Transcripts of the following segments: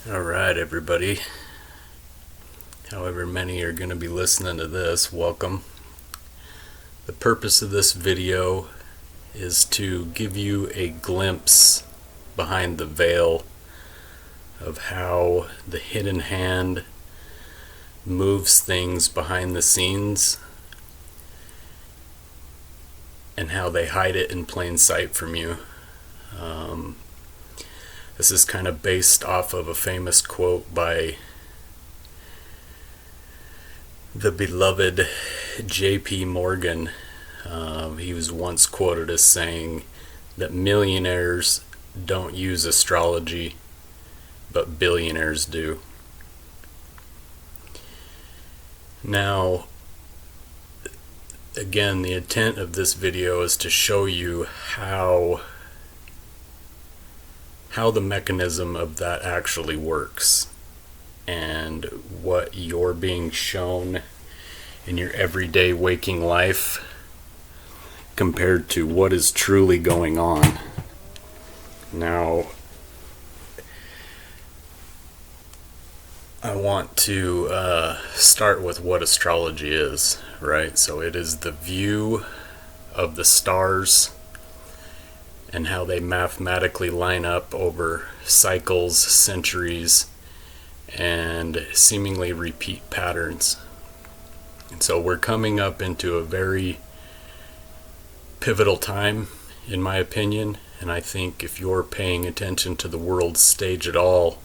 Alright, everybody. However many are going to be listening to this, welcome. The purpose of this video is to give you a glimpse behind the veil of how the hidden hand moves things behind the scenes and how they hide it in plain sight from you. This is kind of based off of a famous quote by the beloved J.P. Morgan. He was once quoted as saying that millionaires don't use astrology, but billionaires do. Now, again, the intent of this video is to show you how the mechanism of that actually works and what you're being shown in your everyday waking life compared to what is truly going on. Now, I want to start with what astrology is, right? So it is the view of the stars and how they mathematically line up over cycles, centuries, and seemingly repeat patterns. And so we're coming up into a very pivotal time, in my opinion, and I think if you're paying attention to the world stage at all,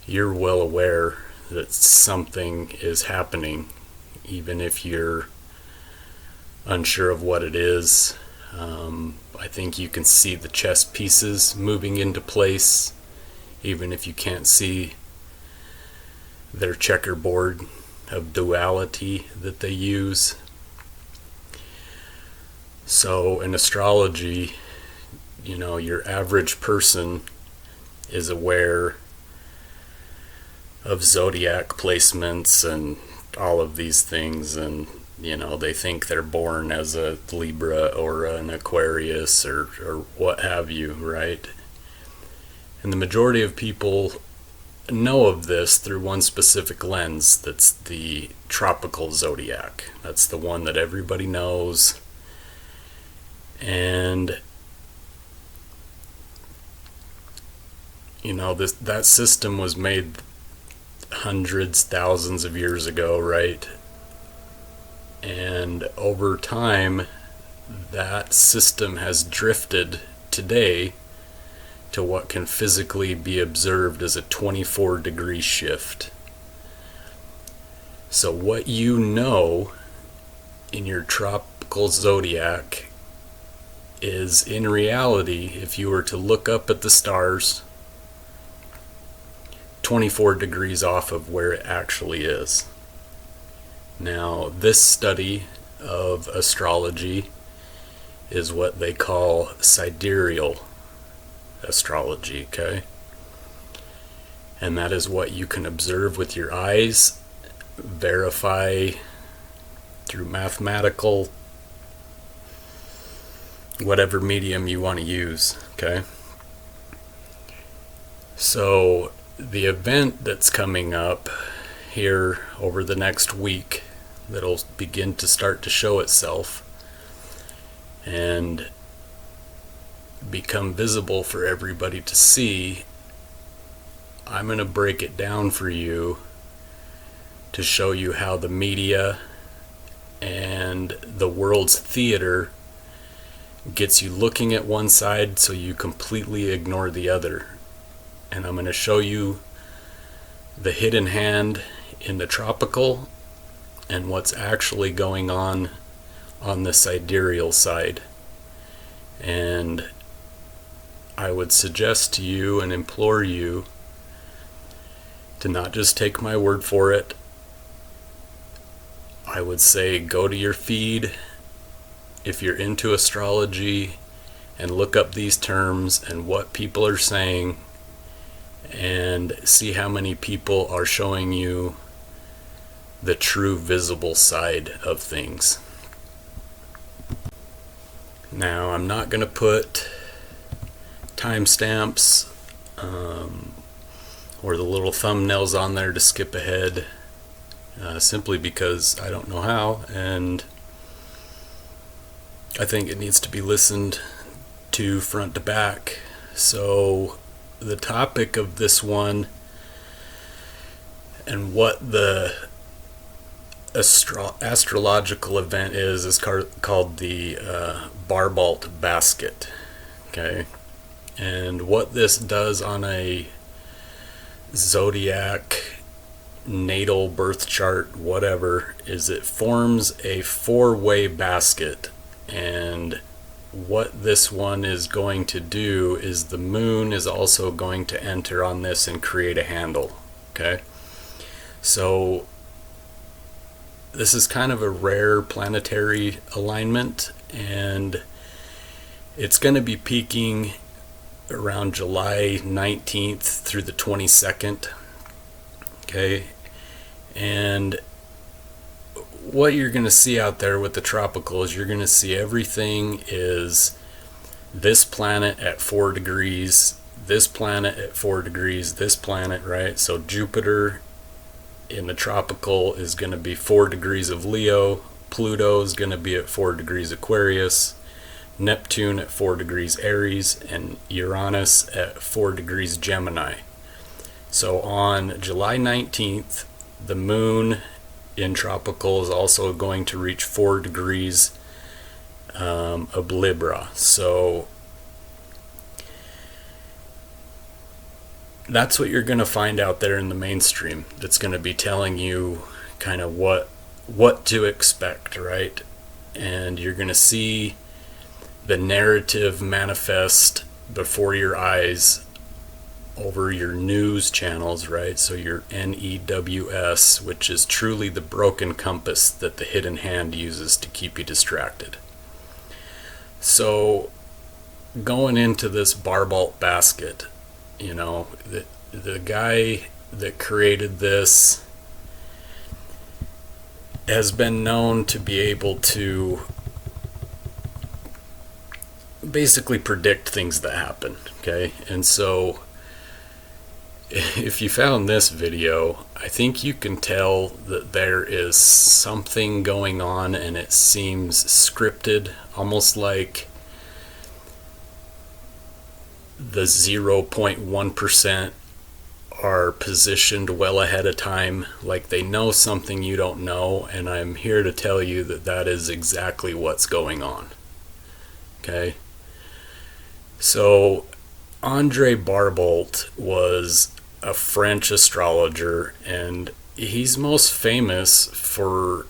you're well aware that something is happening, even if you're unsure of what it is. I think you can see the chess pieces moving into place, even if you can't see their checkerboard of duality that they use. So in astrology, your average person is aware of Zodiac placements and all of these things, and they think they're born as a Libra or an Aquarius or what have you, right? And the majority of people know of this through one specific lens. That's the tropical zodiac. That's the one that everybody knows. And that system was made hundreds, thousands of years ago, right? And over time, that system has drifted today to what can physically be observed as a 24-degree shift. So what you know in your tropical zodiac is, in reality, if you were to look up at the stars, 24 degrees off of where it actually is. Now, this study of astrology is what they call sidereal astrology, okay? And that is what you can observe with your eyes, verify through mathematical, whatever medium you want to use, okay? So, the event that's coming up here over the next week that'll begin to start to show itself and become visible for everybody to see, I'm going to break it down for you to show you how the media and the world's theater gets you looking at one side so you completely ignore the other. And I'm going to show you the hidden hand in the tropical and what's actually going on the sidereal side. And I would suggest to you and implore you to not just take my word for it. I would say go to your feed if you're into astrology and look up these terms and what people are saying and see how many people are showing you the true visible side of things. Now, I'm not going to put timestamps or the little thumbnails on there to skip ahead, simply because I don't know how, and I think it needs to be listened to front to back. So the topic of this one and what the astrological event is called the Barbalt basket. Okay, and what this does on a zodiac, natal, birth chart, whatever, is it forms a four-way basket. And what this one is going to do is the moon is also going to enter on this and create a handle. Okay, so this is kind of a rare planetary alignment, and it's going to be peaking around July 19th through the 22nd. Okay, and what you're going to see out there with the tropical is you're going to see everything is this planet at 4 degrees, this planet at 4 degrees, this planet, right? So Jupiter in the tropical is going to be 4 degrees of Leo, Pluto is going to be at 4 degrees Aquarius, Neptune at 4 degrees Aries, and Uranus at 4 degrees Gemini. So on July 19th, the moon in tropical is also going to reach 4 degrees of Libra. So that's what you're going to find out there in the mainstream. That's going to be telling you kind of what to expect, right? And you're going to see the narrative manifest before your eyes over your news channels, right? So your NEWS, which is truly the broken compass that the hidden hand uses to keep you distracted. So going into this Barbalt basket, you know, the guy that created this has been known to be able to basically predict things that happen, okay? And so if you found this video, I think you can tell that there is something going on, and it seems scripted, almost like the 0.1% are positioned well ahead of time, like they know something you don't know, and I'm here to tell you that that is exactly what's going on. Okay? So Andre Barbalt was a French astrologer, and he's most famous for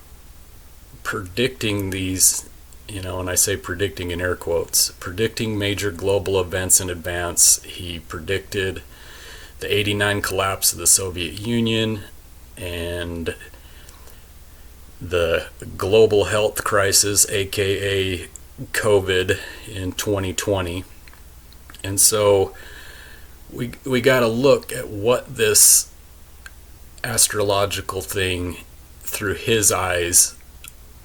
predicting these, you know, and I say predicting in air quotes, predicting major global events in advance. He predicted the 89 collapse of the Soviet Union and the global health crisis, aka COVID, in 2020. And so we got to look at what this astrological thing through his eyes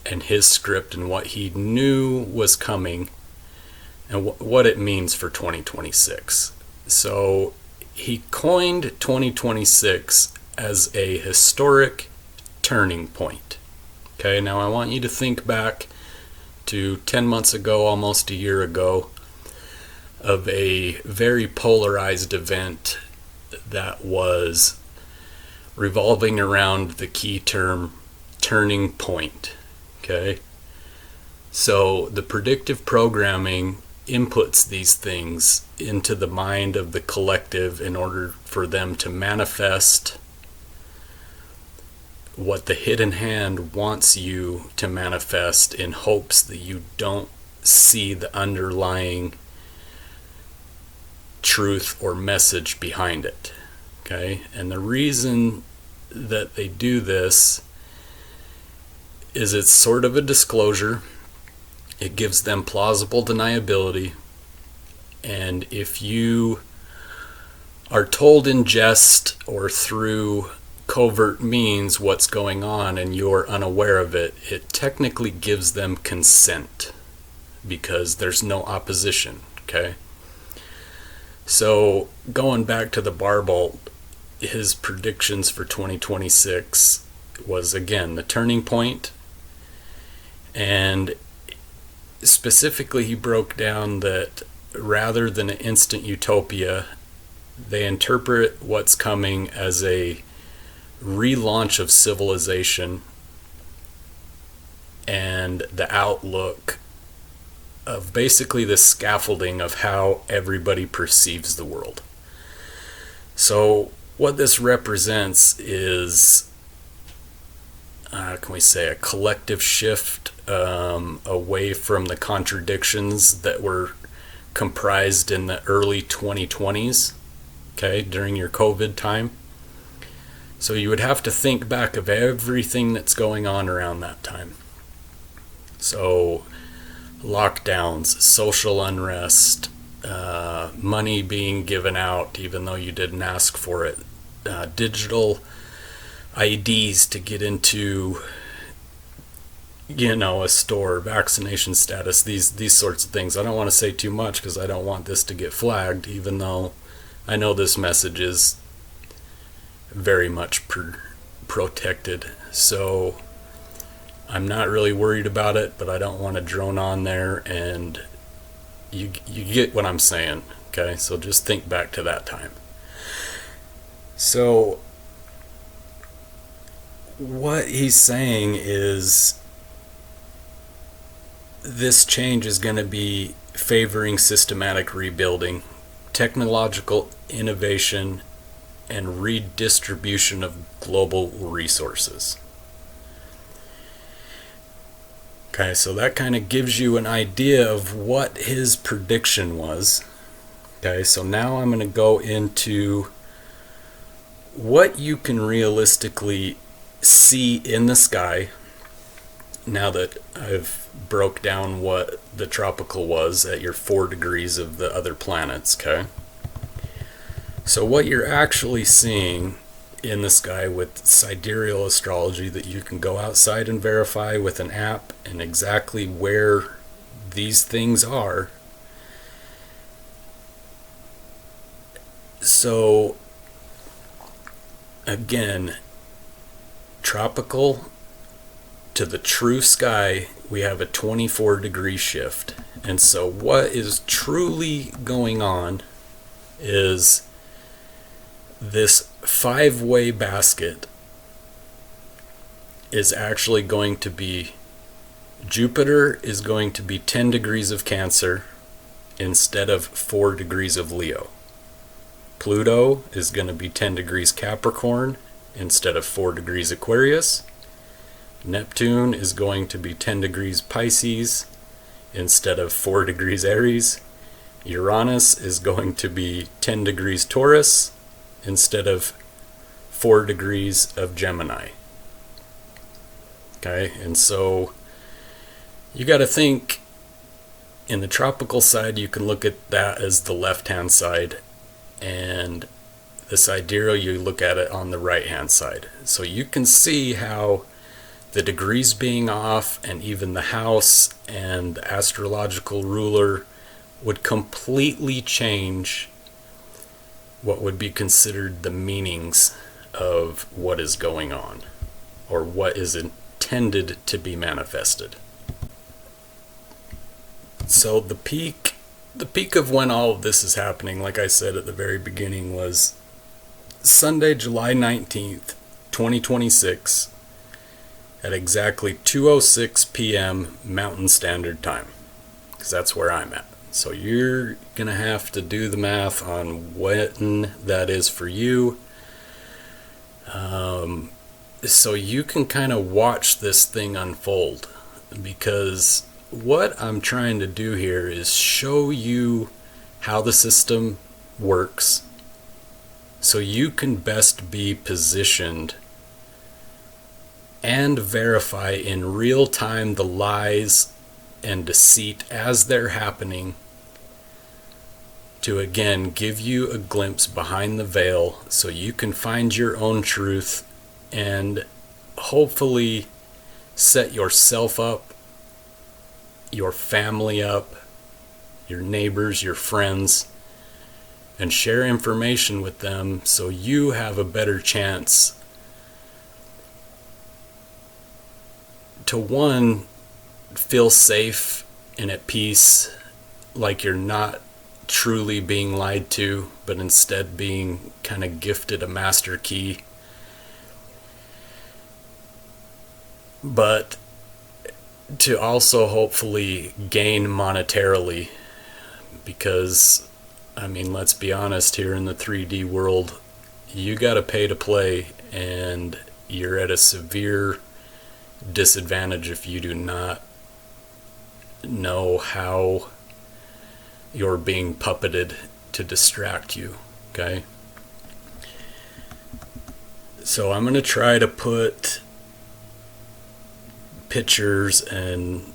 and his script and what he knew was coming and what it means for 2026. So he coined 2026 as a historic turning point. Okay, now I want you to think back to 10 months ago, almost a year ago, of a very polarized event that was revolving around the key term turning point. Okay, so the predictive programming inputs these things into the mind of the collective in order for them to manifest what the hidden hand wants you to manifest, in hopes that you don't see the underlying truth or message behind it. Okay, and the reason that they do this is it's sort of a disclosure. It gives them plausible deniability, and if you are told in jest or through covert means what's going on and you're unaware of it, it technically gives them consent because there's no opposition. Okay, so going back to the Barbalt his predictions for 2026 was, again, the turning point. And specifically, he broke down that rather than an instant utopia, they interpret what's coming as a relaunch of civilization and the outlook of basically the scaffolding of how everybody perceives the world. So what this represents is, can we say, a collective shift away from the contradictions that were comprised in the early 2020s, okay, during your COVID time. So you would have to think back of everything that's going on around that time. So lockdowns, social unrest, money being given out even though you didn't ask for it, digital IDs to get into, a store, vaccination status, these sorts of things. I don't want to say too much because I don't want this to get flagged, even though I know this message is very much protected. So I'm not really worried about it, but I don't want to drone on there, and you get what I'm saying, okay? So just think back to that time. So what he's saying is this change is going to be favoring systematic rebuilding, technological innovation, and redistribution of global resources. Okay, so that kind of gives you an idea of what his prediction was. Okay, so now I'm going to go into what you can realistically see in the sky now that I've broke down what the tropical was at your 4 degrees of the other planets, okay? So what you're actually seeing in the sky with Sidereal astrology that you can go outside and verify with an app and exactly where these things are. So again, tropical to the true sky, we have a 24-degree shift. And so what is truly going on is this 5-way basket is actually going to be, Jupiter is going to be 10 degrees of Cancer instead of 4 degrees of Leo. Pluto is going to be 10 degrees Capricorn instead of 4 degrees Aquarius. Neptune is going to be 10 degrees Pisces instead of 4 degrees Aries. Uranus is going to be 10 degrees Taurus instead of 4 degrees of Gemini. Okay, and so you got to think in the tropical side, you can look at that as the left-hand side, and the sidereal, you look at it on the right-hand side. So you can see how the degrees being off and even the house and the astrological ruler would completely change what would be considered the meanings of what is going on or what is intended to be manifested. So the peak of when all of this is happening, like I said at the very beginning, was Sunday, July 19th, 2026 at exactly 2:06 p.m. Mountain Standard Time, because that's where I'm at. So you're going to have to do the math on when that is for you. So you can kind of watch this thing unfold, because what I'm trying to do here is show you how the system works so you can best be positioned and verify in real time the lies and deceit as they're happening, to again give you a glimpse behind the veil so you can find your own truth and hopefully set yourself up, your family up, your neighbors, your friends, and share information with them so you have a better chance to, one, feel safe and at peace, like you're not truly being lied to, but instead being kind of gifted a master key. But to also hopefully gain monetarily, because, I mean, let's be honest, here in the 3D world, you gotta pay to play, and you're at a severe disadvantage if you do not know how you're being puppeted to distract you, okay? So I'm going to try to put pictures and,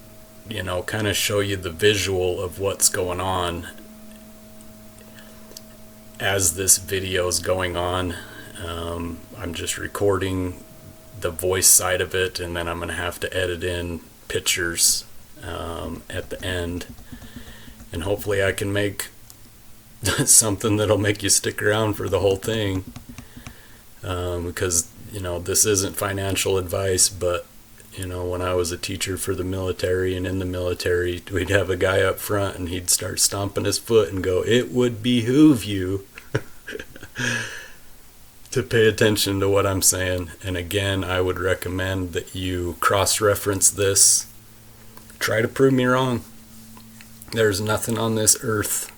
you know, kind of show you the visual of what's going on as this video is going on. I'm just recording the voice side of it, and then I'm going to have to edit in pictures at the end, and hopefully I can make something that'll make you stick around for the whole thing, because, you know, this isn't financial advice, but, you know, when I was a teacher for the military and in the military, we'd have a guy up front and he'd start stomping his foot and go, "It would behoove you to pay attention to what I'm saying." And again, I would recommend that you cross-reference this. Try to prove me wrong. There's nothing on this earth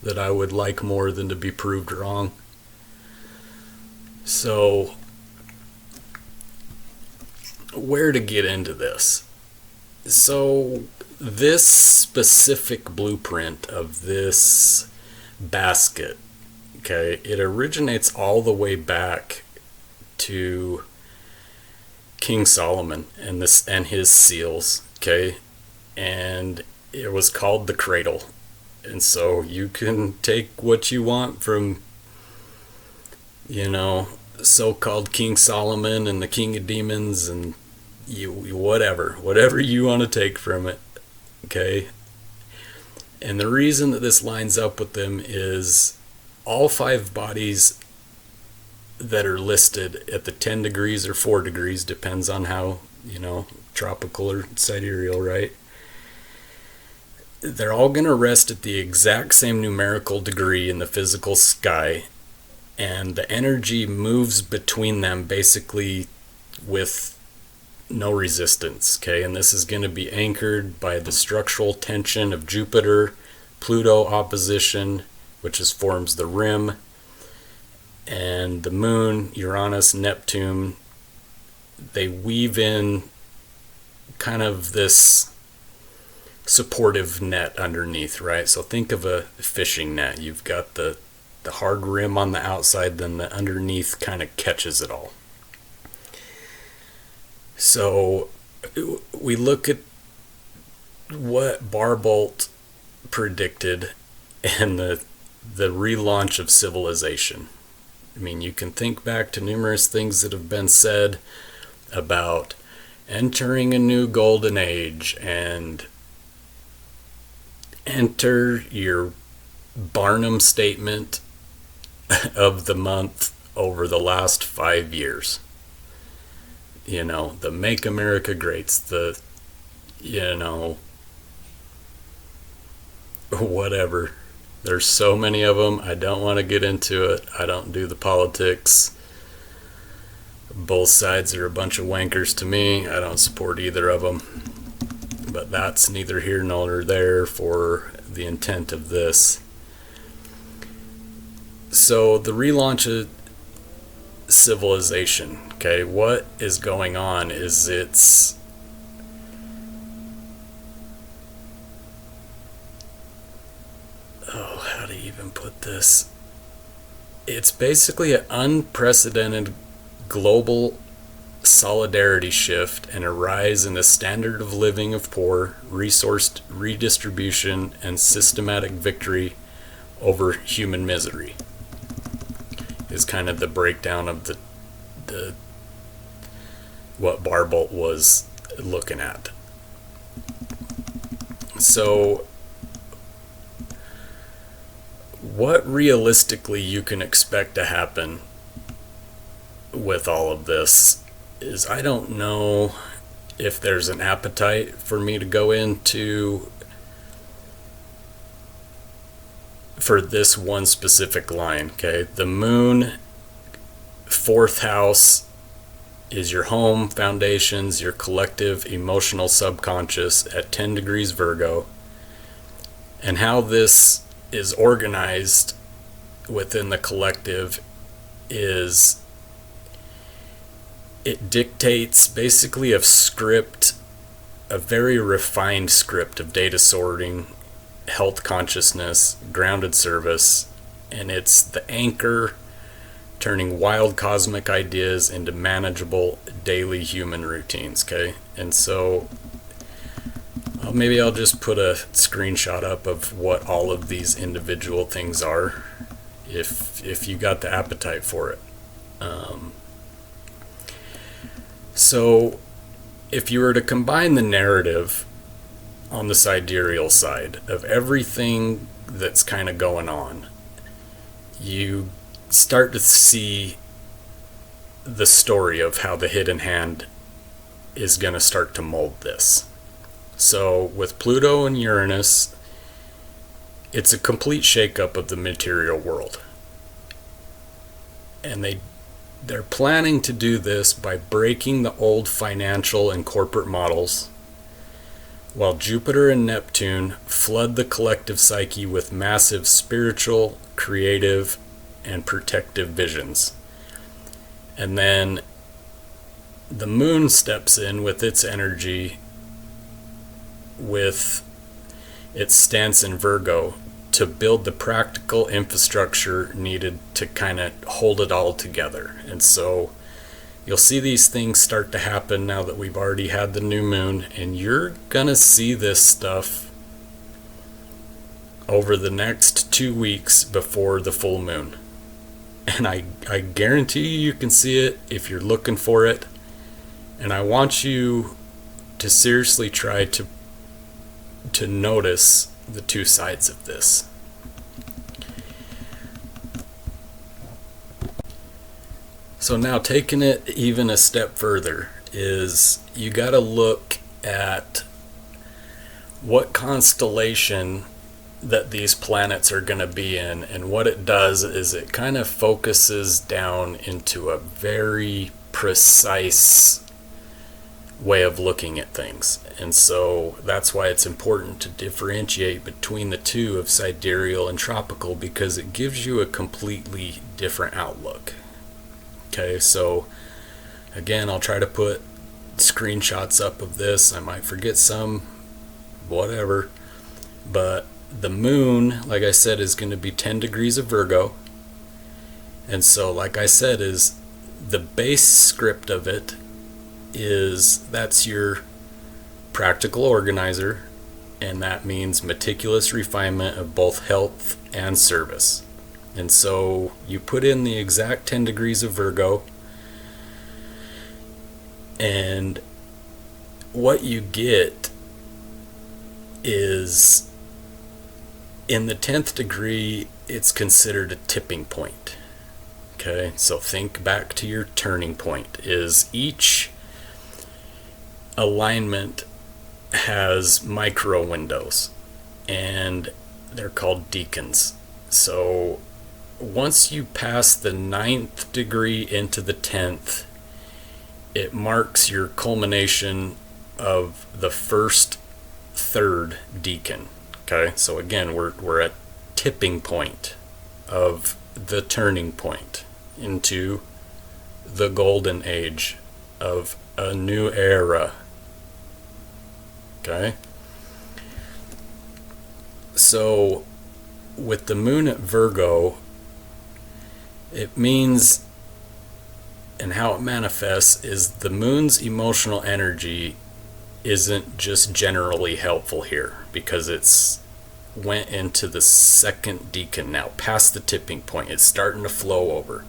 that I would like more than to be proved wrong. So, where to get into this? So, this specific blueprint of this basket, okay, it originates all the way back to King Solomon and his seals, okay, and it was called the cradle. And so you can take what you want from, you know, so-called King Solomon and the King of Demons, and you whatever you want to take from it, okay? And the reason that this lines up with them is all 5 bodies that are listed at the 10 degrees or 4 degrees, depends on how, you know, tropical or sidereal, right? They're all going to rest at the exact same numerical degree in the physical sky, and the energy moves between them basically with no resistance, okay? And this is going to be anchored by the structural tension of Jupiter, Pluto opposition, which forms the rim, and the moon, Uranus, Neptune. They weave in kind of this supportive net underneath, right? So think of a fishing net. You've got the hard rim on the outside, then the underneath kind of catches it all. So we look at what Barbolt predicted and the relaunch of civilization. I mean, you can think back to numerous things that have been said about entering a new golden age and enter your Barnum statement of the month over the last 5 years. You know, the Make America Greats, the, you know, whatever. There's so many of them. I don't want to get into it. I don't do the politics. Both sides are a bunch of wankers to me. I don't support either of them. But that's neither here nor there for the intent of this. So the relaunch of civilization, okay, what is going on is how to even put this? It's basically an unprecedented global solidarity shift and a rise in the standard of living of poor, resourced redistribution, and systematic victory over human misery is kind of the breakdown of the what Barbolt was looking at. So what realistically you can expect to happen with all of this is, I don't know if there's an appetite for me to go into for this one specific line. Okay, the moon, fourth house, is your home, foundations, your collective emotional subconscious at 10 degrees Virgo. And how this is organized within the collective is, it dictates basically a script, a very refined script of data sorting, health consciousness, grounded service, and it's the anchor turning wild cosmic ideas into manageable daily human routines. Okay, and so maybe I'll just put a screenshot up of what all of these individual things are, if you got the appetite for it. So if you were to combine the narrative on the sidereal side of everything that's kind of going on, you start to see the story of how the hidden hand is going to start to mold this. So with Pluto and Uranus, it's a complete shakeup of the material world. And they're planning to do this by breaking the old financial and corporate models, while Jupiter and Neptune flood the collective psyche with massive spiritual, creative, and protective visions. And then the moon steps in with its energy, with its stance in Virgo, to build the practical infrastructure needed to kind of hold it all together. And so you'll see these things start to happen now that we've already had the new moon, and you're gonna see this stuff over the next 2 weeks before the full moon. And I guarantee you can see it if you're looking for it. And I want you to seriously try to notice the two sides of this. So now, taking it even a step further, is you got to look at what constellation that these planets are going to be in. And what it does is it kind of focuses down into a very precise way of looking at things. And so that's why it's important to differentiate between the two of sidereal and tropical, because it gives you a completely different outlook. Okay, so again, I'll try to put screenshots up of this. I might forget some, whatever. But the moon, like I said, is going to be 10 degrees of Virgo. And so, like I said, is the base script of it is, that's your practical organizer, and that means meticulous refinement of both health and service. And so you put in the exact 10 degrees of Virgo, and what you get is, in the 10th degree, it's considered a tipping point. Okay, so think back to your turning point. Is each alignment has micro windows, and they're called decans. So once you pass the 9th degree into the 10th, it marks your culmination of the first third decan. Okay, so again, we're at tipping point of the turning point into the golden age of a new era. Okay, so with the moon at Virgo, it means, and how it manifests is, the moon's emotional energy isn't just generally helpful here, because it's went into the second decan now, past the tipping point. It's starting to flow over.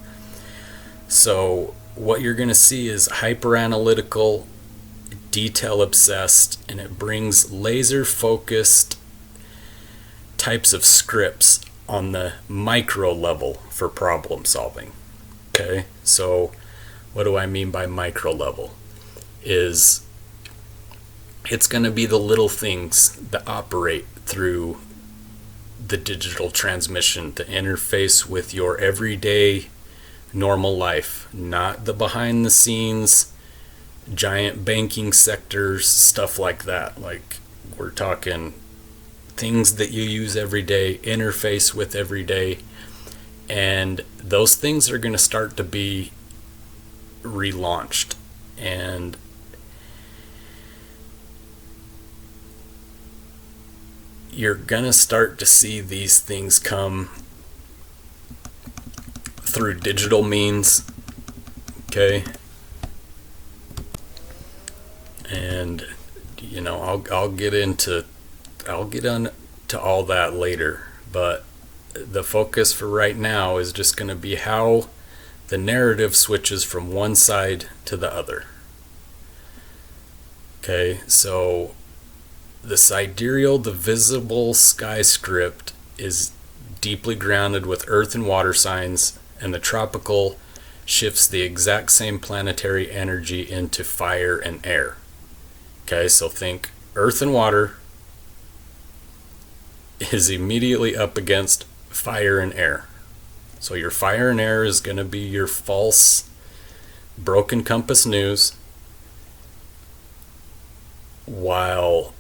So what you're going to see is hyper analytical, detail obsessed, and it brings laser focused types of scripts on the micro level for problem solving. Okay, so what do I mean by micro level? Is it's going to be the little things that operate through the digital transmission to interface with your everyday normal life, not the behind the scenes giant banking sectors, stuff like that. Like, we're talking things that you use every day, interface with every day, and those things are going to start to be relaunched. And you're going to start to see these things come through digital means, okay? And you know, I'll get on to all that later, but the focus for right now is just going to be how the narrative switches from one side to the other. Okay, so the sidereal, the visible sky script, is deeply grounded with earth and water signs, and the tropical shifts the exact same planetary energy into fire and air. Okay, so think earth and water is immediately up against fire and air. So your fire and air is going to be your false, broken compass news, while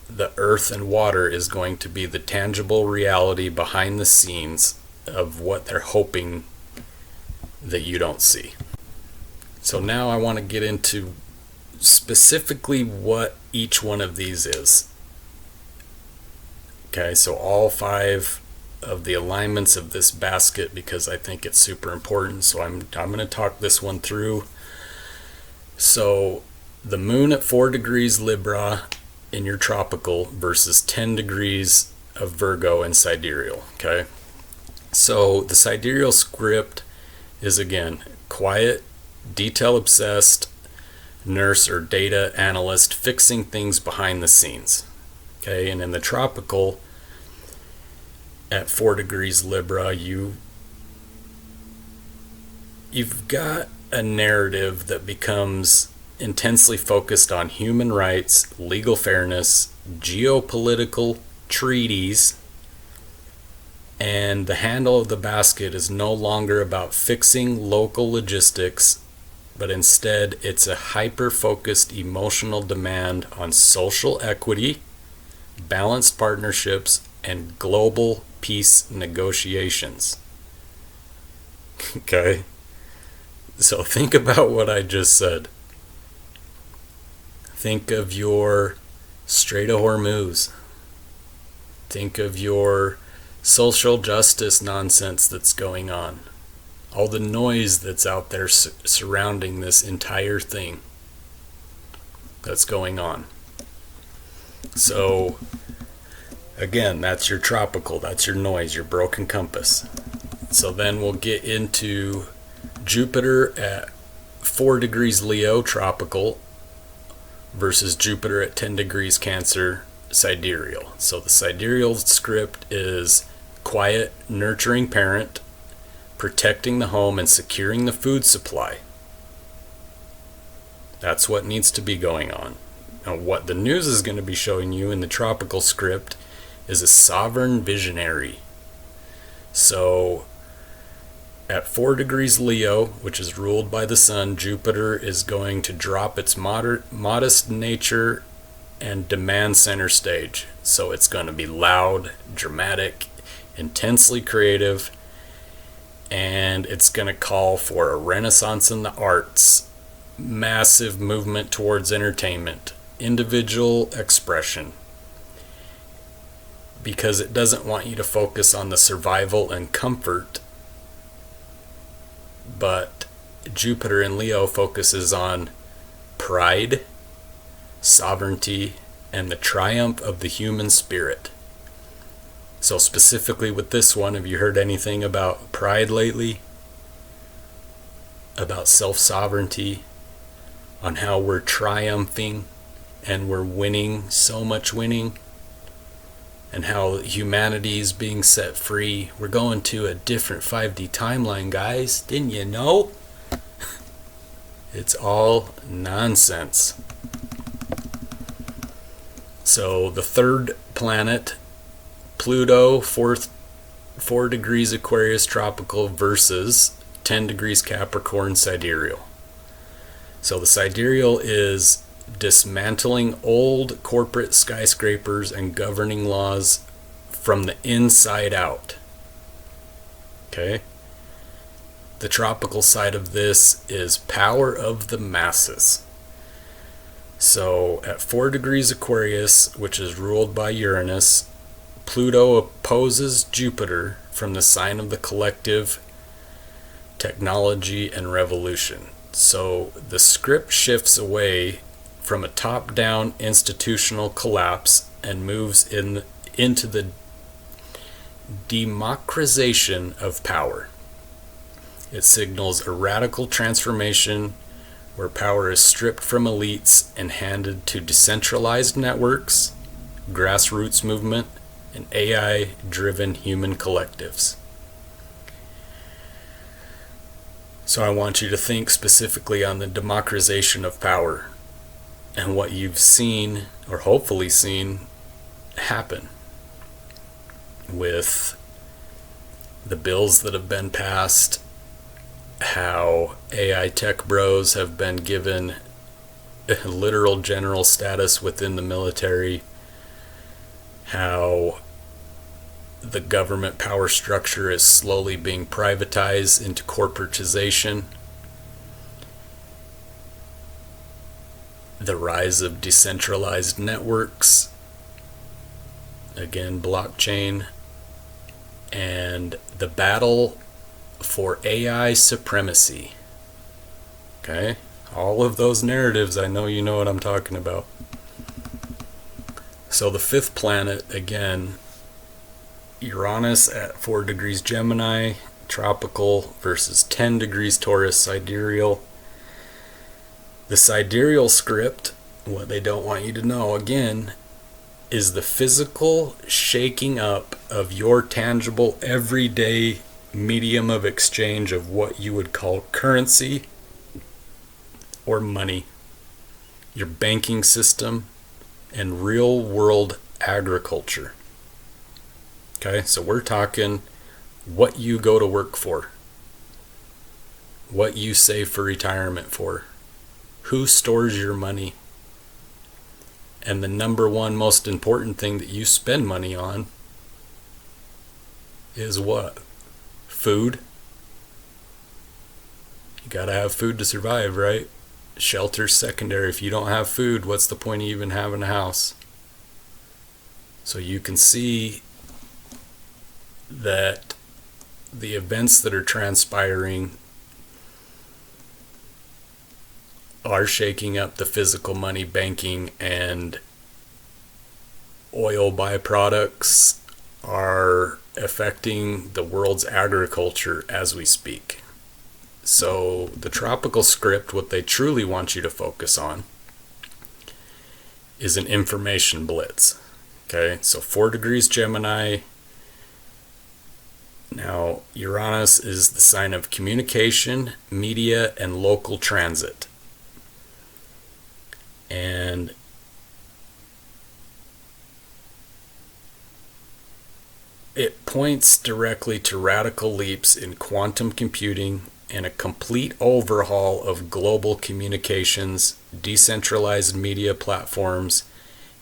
the earth and water is going to be the tangible reality behind the scenes of what they're hoping that you don't see. So now I want to get into specifically what each one of these is. Okay, so all 5 of the alignments of this basket, because I think it's super important. So I'm going to talk this one through. So the moon at 4 degrees Libra in your tropical versus 10 degrees of Virgo and sidereal. Okay, so the sidereal script is, again, quiet, detail obsessed nurse or data analyst fixing things behind the scenes. Okay, and in the tropical at 4 degrees Libra, you've got a narrative that becomes intensely focused on human rights, legal fairness, geopolitical treaties, and the handle of the basket is no longer about fixing local logistics, but instead it's a hyper-focused emotional demand on social equity, balanced partnerships, and global peace negotiations. Okay? So think about what I just said. Think of your Strait of Hormuz. Think of your social justice nonsense that's going on. All the noise that's out there surrounding this entire thing that's going on. So, again, that's your tropical, that's your noise, your broken compass. So then we'll get into Jupiter at 4 degrees Leo tropical versus Jupiter at 10 degrees Cancer sidereal. So the sidereal script is quiet, nurturing parent, protecting the home and securing the food supply. That's what needs to be going on. Now, what the news is going to be showing you in the tropical script is a sovereign visionary. So at 4 degrees Leo, which is ruled by the sun, Jupiter is going to drop its modest nature and demand center stage. So it's going to be loud, dramatic, intensely creative, and it's going to call for a renaissance in the arts, massive movement towards entertainment, individual expression, because it doesn't want you to focus on the survival and comfort, but Jupiter in Leo focuses on pride, sovereignty, and the triumph of the human spirit. So specifically with this one, have you heard anything about pride lately? About self-sovereignty? On how we're triumphing and we're winning, so much winning? and how humanity is being set free. We're going to a different 5D timeline, guys. Didn't you know? It's all nonsense. So the third planet, Pluto, 4 degrees Aquarius tropical versus 10 degrees Capricorn sidereal. So the sidereal is dismantling old corporate skyscrapers and governing laws from the inside out. Okay? The tropical side of this is power of the masses. So at 4 degrees Aquarius, which is ruled by Uranus, Pluto opposes Jupiter from the sign of the collective, technology, and revolution. So the script shifts away from a top-down institutional collapse and moves into the democratization of power. It signals a radical transformation where power is stripped from elites and handed to decentralized networks, grassroots movement, and AI-driven human collectives. So I want you to think specifically on the democratization of power and what you've seen, or hopefully seen, happen with the bills that have been passed, how AI tech bros have been given literal general status within the military, how the government power structure is slowly being privatized into corporatization, the rise of decentralized networks, again blockchain, and the battle for AI supremacy. Okay? All of those narratives, I know you know what I'm talking about. So the fifth planet, again, Uranus at 4 degrees Gemini, tropical, versus 10 degrees Taurus, sidereal. The sidereal script, what they don't want you to know, again, is the physical shaking up of your tangible, everyday medium of exchange of what you would call currency or money, your banking system, and real world agriculture. Okay, so we're talking what you go to work for, what you save for retirement for, who stores your money, and the number one most important thing that you spend money on is what? Food. You gotta have food to survive, right? Shelter's secondary. If you don't have food, what's the point of even having a house? So you can see that the events that are transpiring are shaking up the physical money, banking, and oil byproducts are affecting the world's agriculture as we speak. So the tropical script, what they truly want you to focus on is an information blitz. Okay, so 4 degrees Gemini. Now, Uranus is the sign of communication, media, and local transit. And it points directly to radical leaps in quantum computing and a complete overhaul of global communications, decentralized media platforms,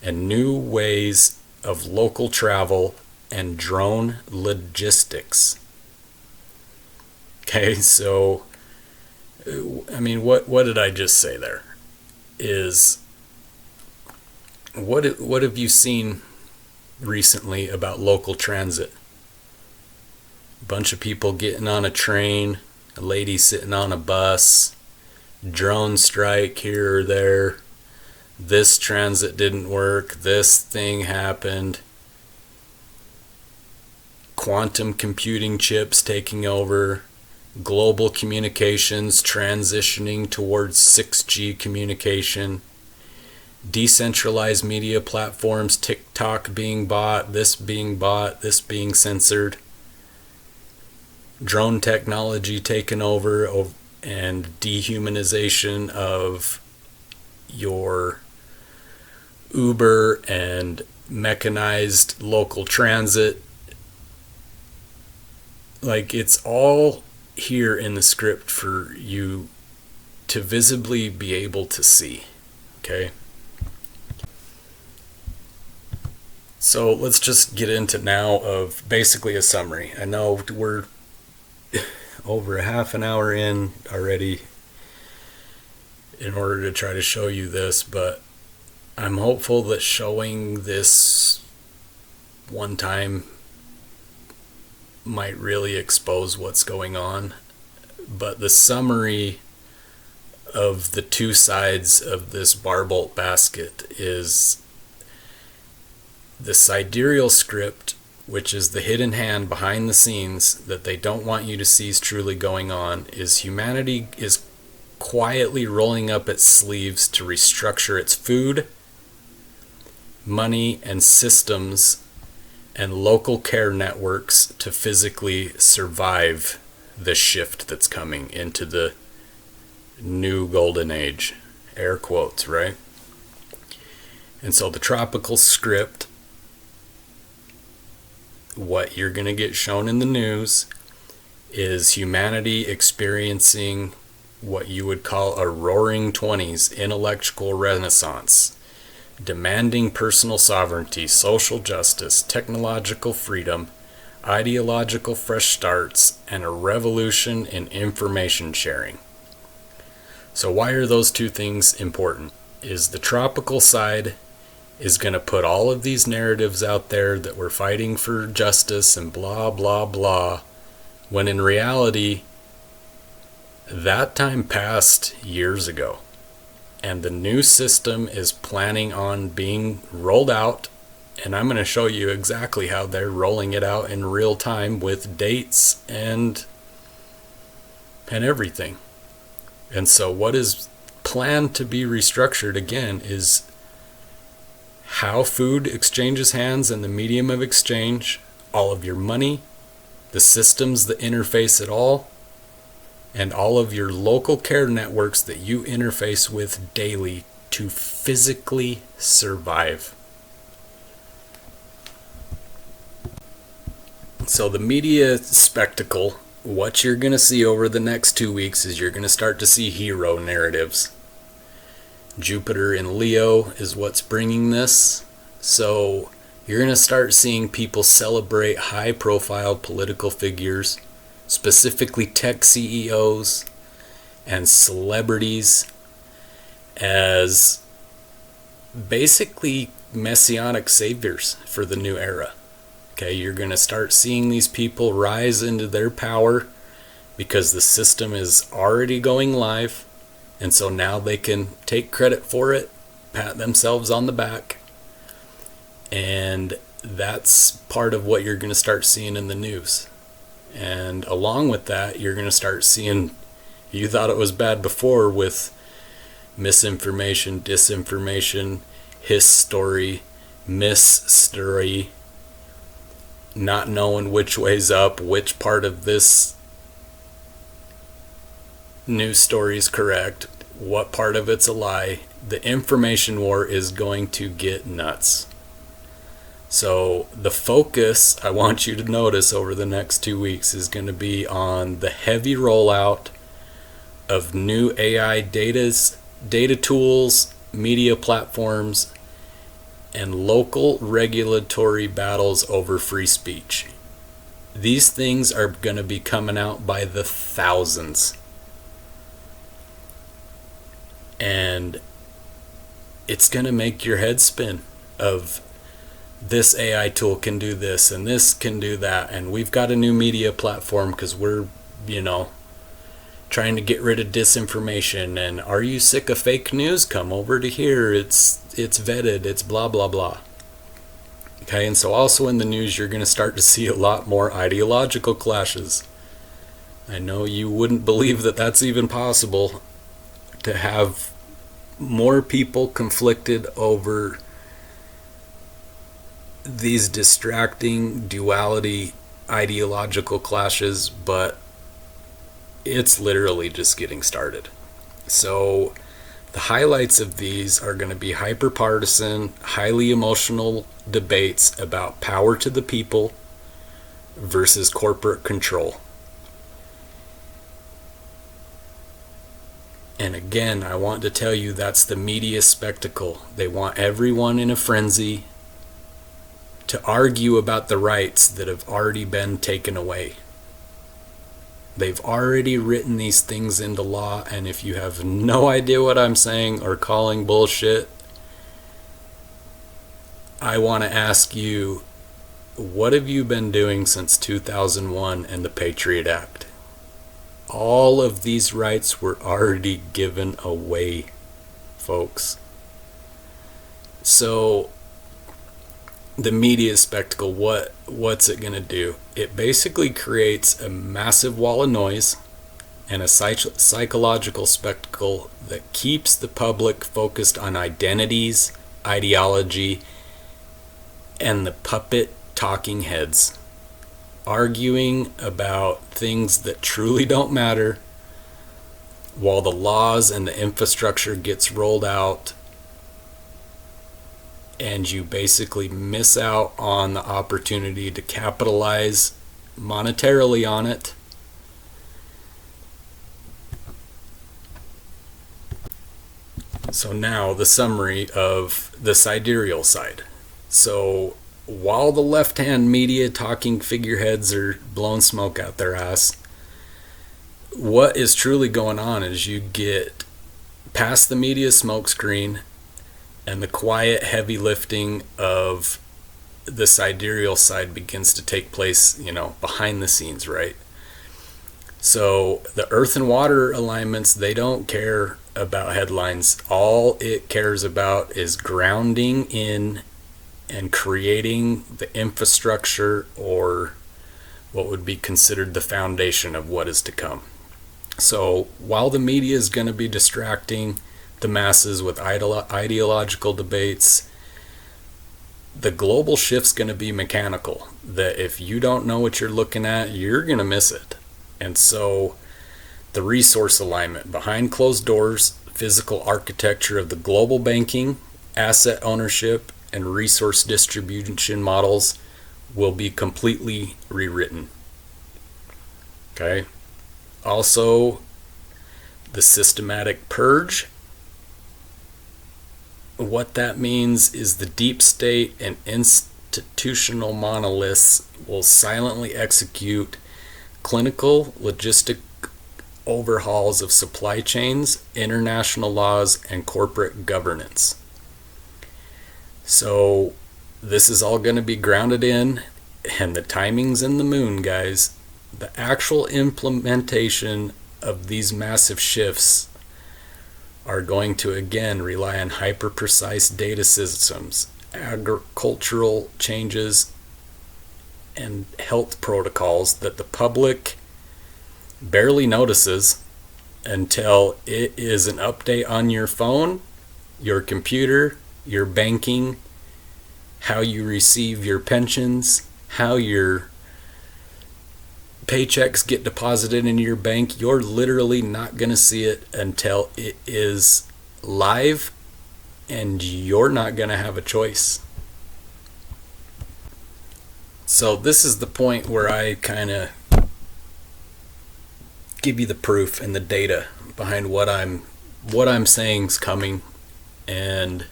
and new ways of local travel and drone logistics. Okay, so, I mean, what did I just say there? Is what have you seen recently about local transit? A bunch of people getting on a train, a lady sitting on a bus, drone strike here or there, this transit didn't work, this thing happened, quantum computing chips taking over, global communications transitioning towards 6G communication, decentralized media platforms, TikTok being bought, this being censored, drone technology taken over, and dehumanization of your Uber and mechanized local transit. Like, it's all here in the script for you to visibly be able to see. Okay? So let's just get into now of basically a summary. I know we're over a half an hour in already in order to try to show you this, but I'm hopeful that showing this one time might really expose what's going on. But the summary of the two sides of this barbolt basket is the sidereal script, which is the hidden hand behind the scenes that they don't want you to see is truly going on, is humanity is quietly rolling up its sleeves to restructure its food, money, and systems and local care networks to physically survive the shift that's coming into the new golden age. Air quotes, right? And so the tropical script, what you're going to get shown in the news is humanity experiencing what you would call a roaring 20s intellectual renaissance, demanding personal sovereignty, social justice, technological freedom, ideological fresh starts, and a revolution in information sharing. So why are those two things important? Is the tropical side is going to put all of these narratives out there that we're fighting for justice and blah, blah, blah, when in reality, that time passed years ago. And the new system is planning on being rolled out, and I'm going to show you exactly how they're rolling it out in real time with dates and everything. And so what is planned to be restructured again is how food exchanges hands and the medium of exchange, all of your money, the systems that interface it all, and all of your local care networks that you interface with daily to physically survive. So the media spectacle, what you're going to see over the next 2 weeks is you're going to start to see hero narratives. Jupiter in Leo is what's bringing this. So you're going to start seeing people celebrate high-profile political figures, specifically tech CEOs and celebrities, as basically messianic saviors for the new era. Okay, you're going to start seeing these people rise into their power because the system is already going live. And so now they can take credit for it, pat themselves on the back. And that's part of what you're going to start seeing in the news. And along with that, you're going to start seeing, you thought it was bad before with misinformation, disinformation, his story, miss story, not knowing which way's up, which part of this news story is correct, what part of it's a lie. The information war is going to get nuts. So the focus I want you to notice over the next 2 weeks is going to be on the heavy rollout of new AI data tools, media platforms, and local regulatory battles over free speech. These things are going to be coming out by the thousands. And it's going to make your head spin of this AI tool can do this and this can do that, and we've got a new media platform because we're, trying to get rid of disinformation, and are you sick of fake news? Come over to here, it's vetted, it's blah blah blah. Okay, and so also in the news you're going to start to see a lot more ideological clashes. I know you wouldn't believe that that's even possible, to have more people conflicted over these distracting duality ideological clashes, but it's literally just getting started. So the highlights of these are going to be hyper-partisan, highly emotional debates about power to the people versus corporate control. And again, I want to tell you that's the media spectacle. They want everyone in a frenzy to argue about the rights that have already been taken away. They've already written these things into law, and if you have no idea what I'm saying or calling bullshit, I want to ask you, what have you been doing since 2001 and the Patriot Act? All of these rights were already given away, folks. So the media spectacle, what's it going to do? It basically creates a massive wall of noise and a psychological spectacle that keeps the public focused on identities, ideology, and the puppet talking heads arguing about things that truly don't matter while the laws and the infrastructure gets rolled out, and you basically miss out on the opportunity to capitalize monetarily on it. So now the summary of the sidereal side. So while the left-hand media talking figureheads are blowing smoke out their ass, what is truly going on is you get past the media smokescreen and the quiet heavy lifting of the sidereal side begins to take place, behind the scenes, right? So the earth and water alignments, they don't care about headlines. All it cares about is grounding in and creating the infrastructure, or what would be considered the foundation of what is to come. So while the media is going to be distracting the masses with ideological debates, the global shift's going to be mechanical. That if you don't know what you're looking at, you're going to miss it. And so the resource alignment, behind closed doors, physical architecture of the global banking, asset ownership, and resource distribution models will be completely rewritten. Okay? Also, the systematic purge. What that means is the deep state and institutional monoliths will silently execute clinical, logistic overhauls of supply chains, international laws, and corporate governance. So this is all going to be grounded in, and the timing's in the moon, guys. The actual implementation of these massive shifts are going to again rely on hyper-precise data systems, agricultural changes, and health protocols that the public barely notices until it is an update on your phone, your computer, your banking, how you receive your pensions, how your paychecks get deposited into your bank. You're literally not going to see it until it is live, and you're not going to have a choice. So this is the point where I kind of give you the proof and the data behind what I'm saying is coming, and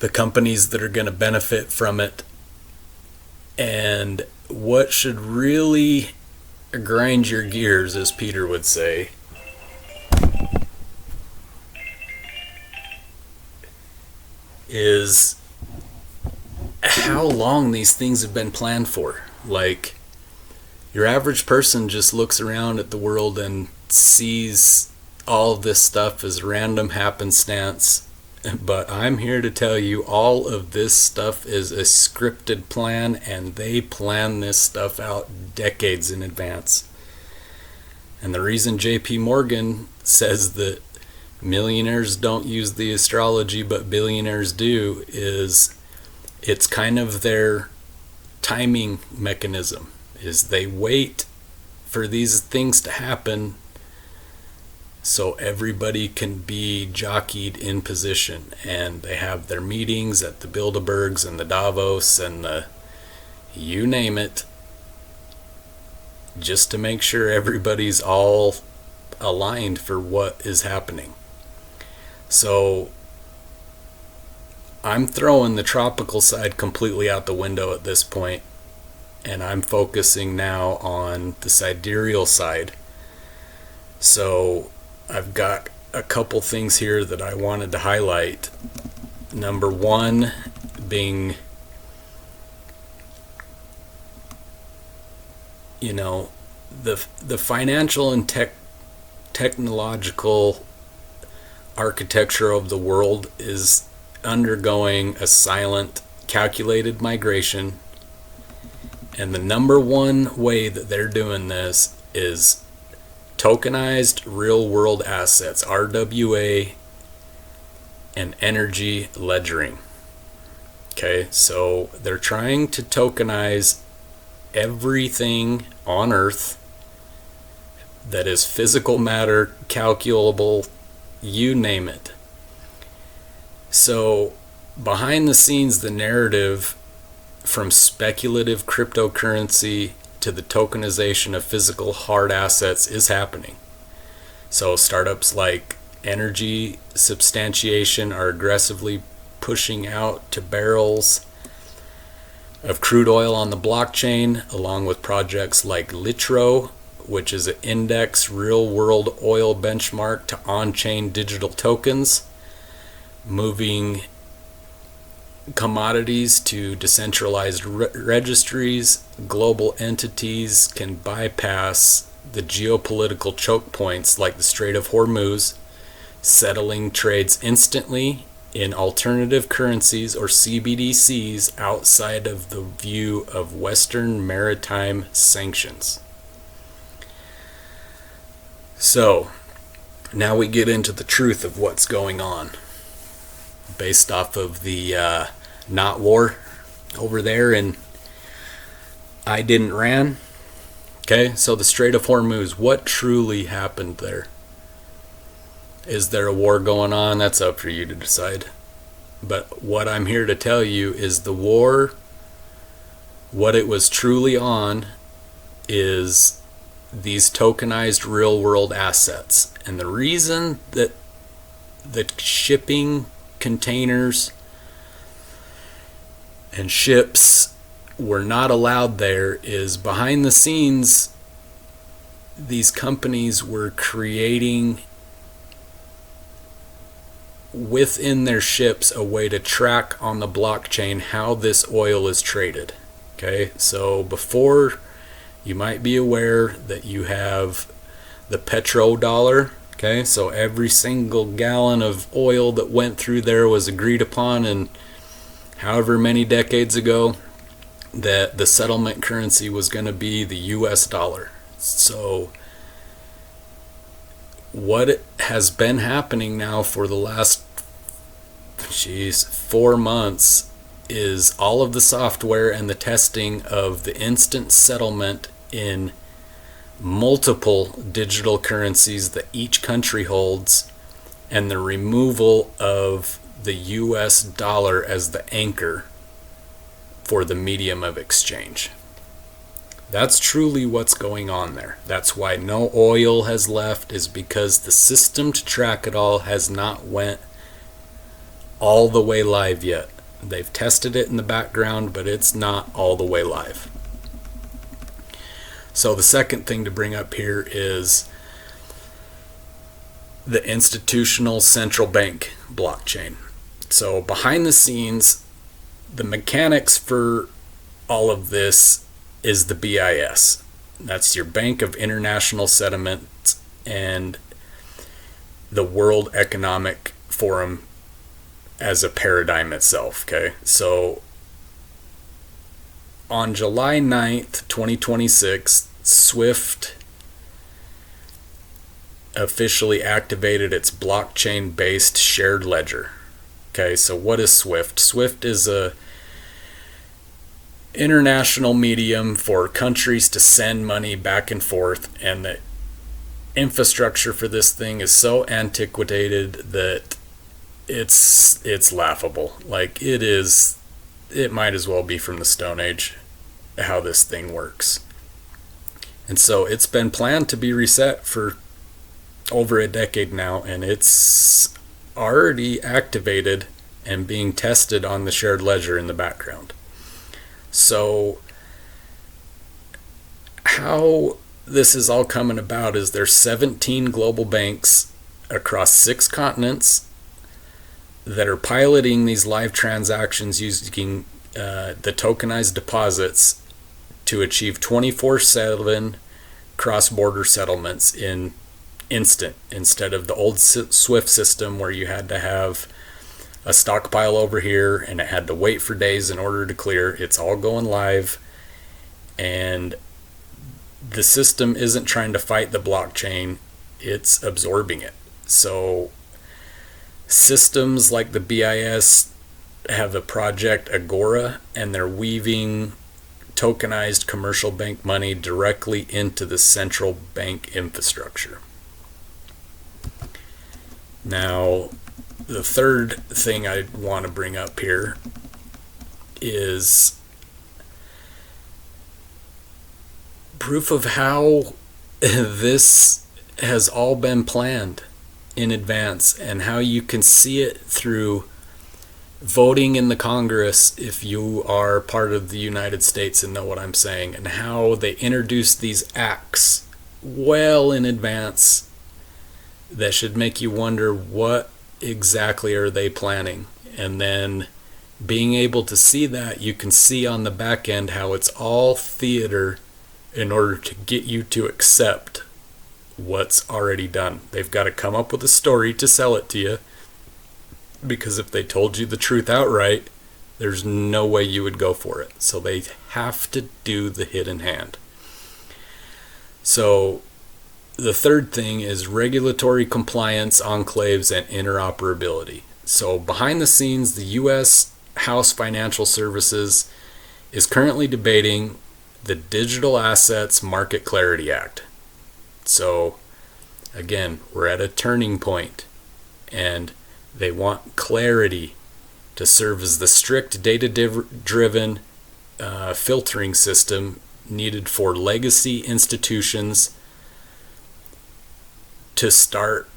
the companies that are going to benefit from it, and what should really grind your gears, as Peter would say, is how long these things have been planned for. Like, your average person just looks around at the world and sees all of this stuff as random happenstance. But I'm here to tell you all of this stuff is a scripted plan, and they plan this stuff out decades in advance. And the reason JP Morgan says that millionaires don't use the astrology, but billionaires do, is it's kind of their timing mechanism, is they wait for these things to happen so everybody can be jockeyed in position, and they have their meetings at the Bilderbergs and the Davos and the you name it, just to make sure everybody's all aligned for what is happening. So I'm throwing the tropical side completely out the window at this point, and I'm focusing now on the sidereal side. So I've got a couple things here that I wanted to highlight. Number one being, the financial and technological architecture of the world is undergoing a silent, calculated migration, and the number one way that they're doing this is tokenized real world assets, RWA, and energy ledgering. Okay, so they're trying to tokenize everything on Earth that is physical matter, calculable, you name it. So behind the scenes, the narrative from speculative cryptocurrency to the tokenization of physical hard assets is happening. So startups like Energy Substantiation are aggressively pushing out to barrels of crude oil on the blockchain, along with projects like Litro, which is an index real-world oil benchmark to on-chain digital tokens, moving commodities to decentralized registries. Global entities can bypass the geopolitical choke points like the Strait of Hormuz, settling trades instantly in alternative currencies or CBDCs outside of the view of Western maritime sanctions. So, now we get into the truth of what's going on, based off of the not war over there in I didn't ran. Okay, so the Strait of Hormuz, what truly happened there? Is there a war going on? That's up for you to decide. But what I'm here to tell you is the war, what it was truly on is these tokenized real world assets. And the reason that the shipping containers and ships were not allowed there is behind the scenes, these companies were creating within their ships a way to track on the blockchain how this oil is traded. Okay, so before, you might be aware that you have the petrodollar. Okay, so every single gallon of oil that went through there was agreed upon, and however many decades ago that the settlement currency was going to be the US dollar. So what has been happening now for the last 4 months is all of the software and the testing of the instant settlement in multiple digital currencies that each country holds, and the removal of the US dollar as the anchor for the medium of exchange. That's truly what's going on there. That's why no oil has left, is because the system to track it all has not went all the way live yet. They've tested it in the background, but it's not all the way live. So the second thing to bring up here is the institutional central bank blockchain. So behind the scenes, the mechanics for all of this is the BIS. That's your Bank of International Settlements and the World Economic Forum as a paradigm itself. Okay, so on July 9th, 2026, SWIFT officially activated its blockchain-based shared ledger. Okay, so what is SWIFT? SWIFT is a international medium for countries to send money back and forth, and the infrastructure for this thing is so antiquated that it's laughable. Like, it might as well be from the Stone Age how this thing works. And so it's been planned to be reset for over a decade now, and it's already activated and being tested on the shared ledger in the background. So how this is all coming about is there's 17 global banks across 6 continents that are piloting these live transactions using the tokenized deposits to achieve 24/7 cross-border settlements in instant, instead of the old SWIFT system where you had to have a stockpile over here and it had to wait for days in order to clear. It's all going live, and the system isn't trying to fight the blockchain, it's absorbing it. So systems like the BIS have a project Agora, and they're weaving tokenized commercial bank money directly into the central bank infrastructure. Now, the third thing I want to bring up here is proof of how this has all been planned in advance, and how you can see it through voting in the Congress if you are part of the United States and know what I'm saying, and how they introduce these acts well in advance that should make you wonder what exactly are they planning. And then being able to see that, you can see on the back end how it's all theater in order to get you to accept what's already done. They've got to come up with a story to sell it to you, because if they told you the truth outright, there's no way you would go for it. So they have to do the hidden hand. So the third thing is regulatory compliance, enclaves, and interoperability. So behind the scenes, the U.S. House Financial Services is currently debating the Digital Assets Market Clarity Act. So again, we're at a turning point, and they want clarity to serve as the strict data-driven filtering system needed for legacy institutions to start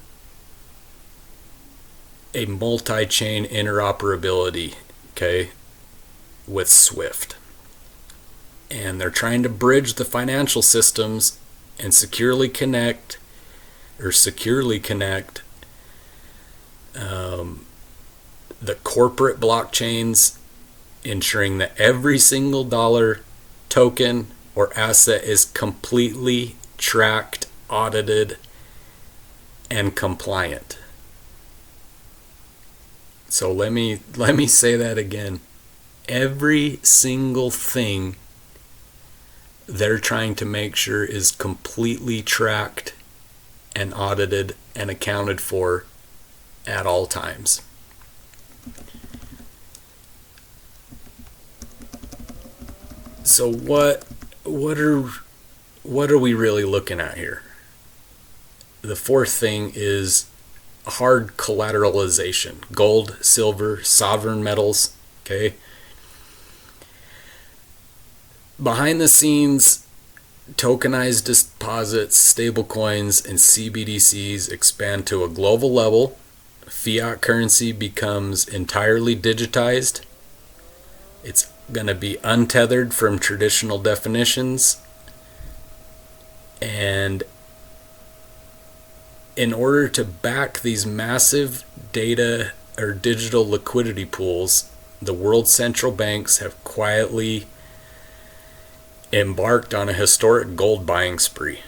a multi-chain interoperability, okay, with SWIFT. And they're trying to bridge the financial systems and securely connect the corporate blockchains, ensuring that every single dollar, token, or asset is completely tracked, audited, and compliant. So let me say that again. Every single thing they're trying to make sure is completely tracked and audited and accounted for at all times. So what are we really looking at here? The fourth thing is hard collateralization. Gold, silver, sovereign metals, okay? Behind the scenes, tokenized deposits, stablecoins, and CBDCs expand to a global level. Fiat currency becomes entirely digitized. It's going to be untethered from traditional definitions. And in order to back these massive data or digital liquidity pools, the world central banks have quietly embarked on a historic gold buying spree.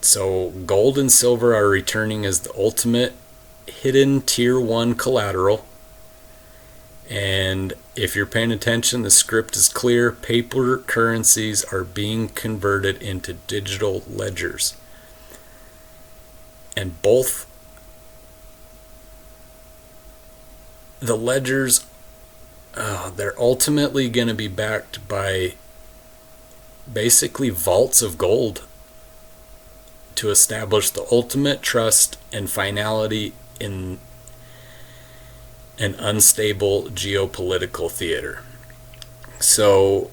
So gold and silver are returning as the ultimate hidden tier 1 collateral. And if you're paying attention, the script is clear. Paper currencies are being converted into digital ledgers. And both the ledgers, they're ultimately going to be backed by basically vaults of gold to establish the ultimate trust and finality in an unstable geopolitical theater. So,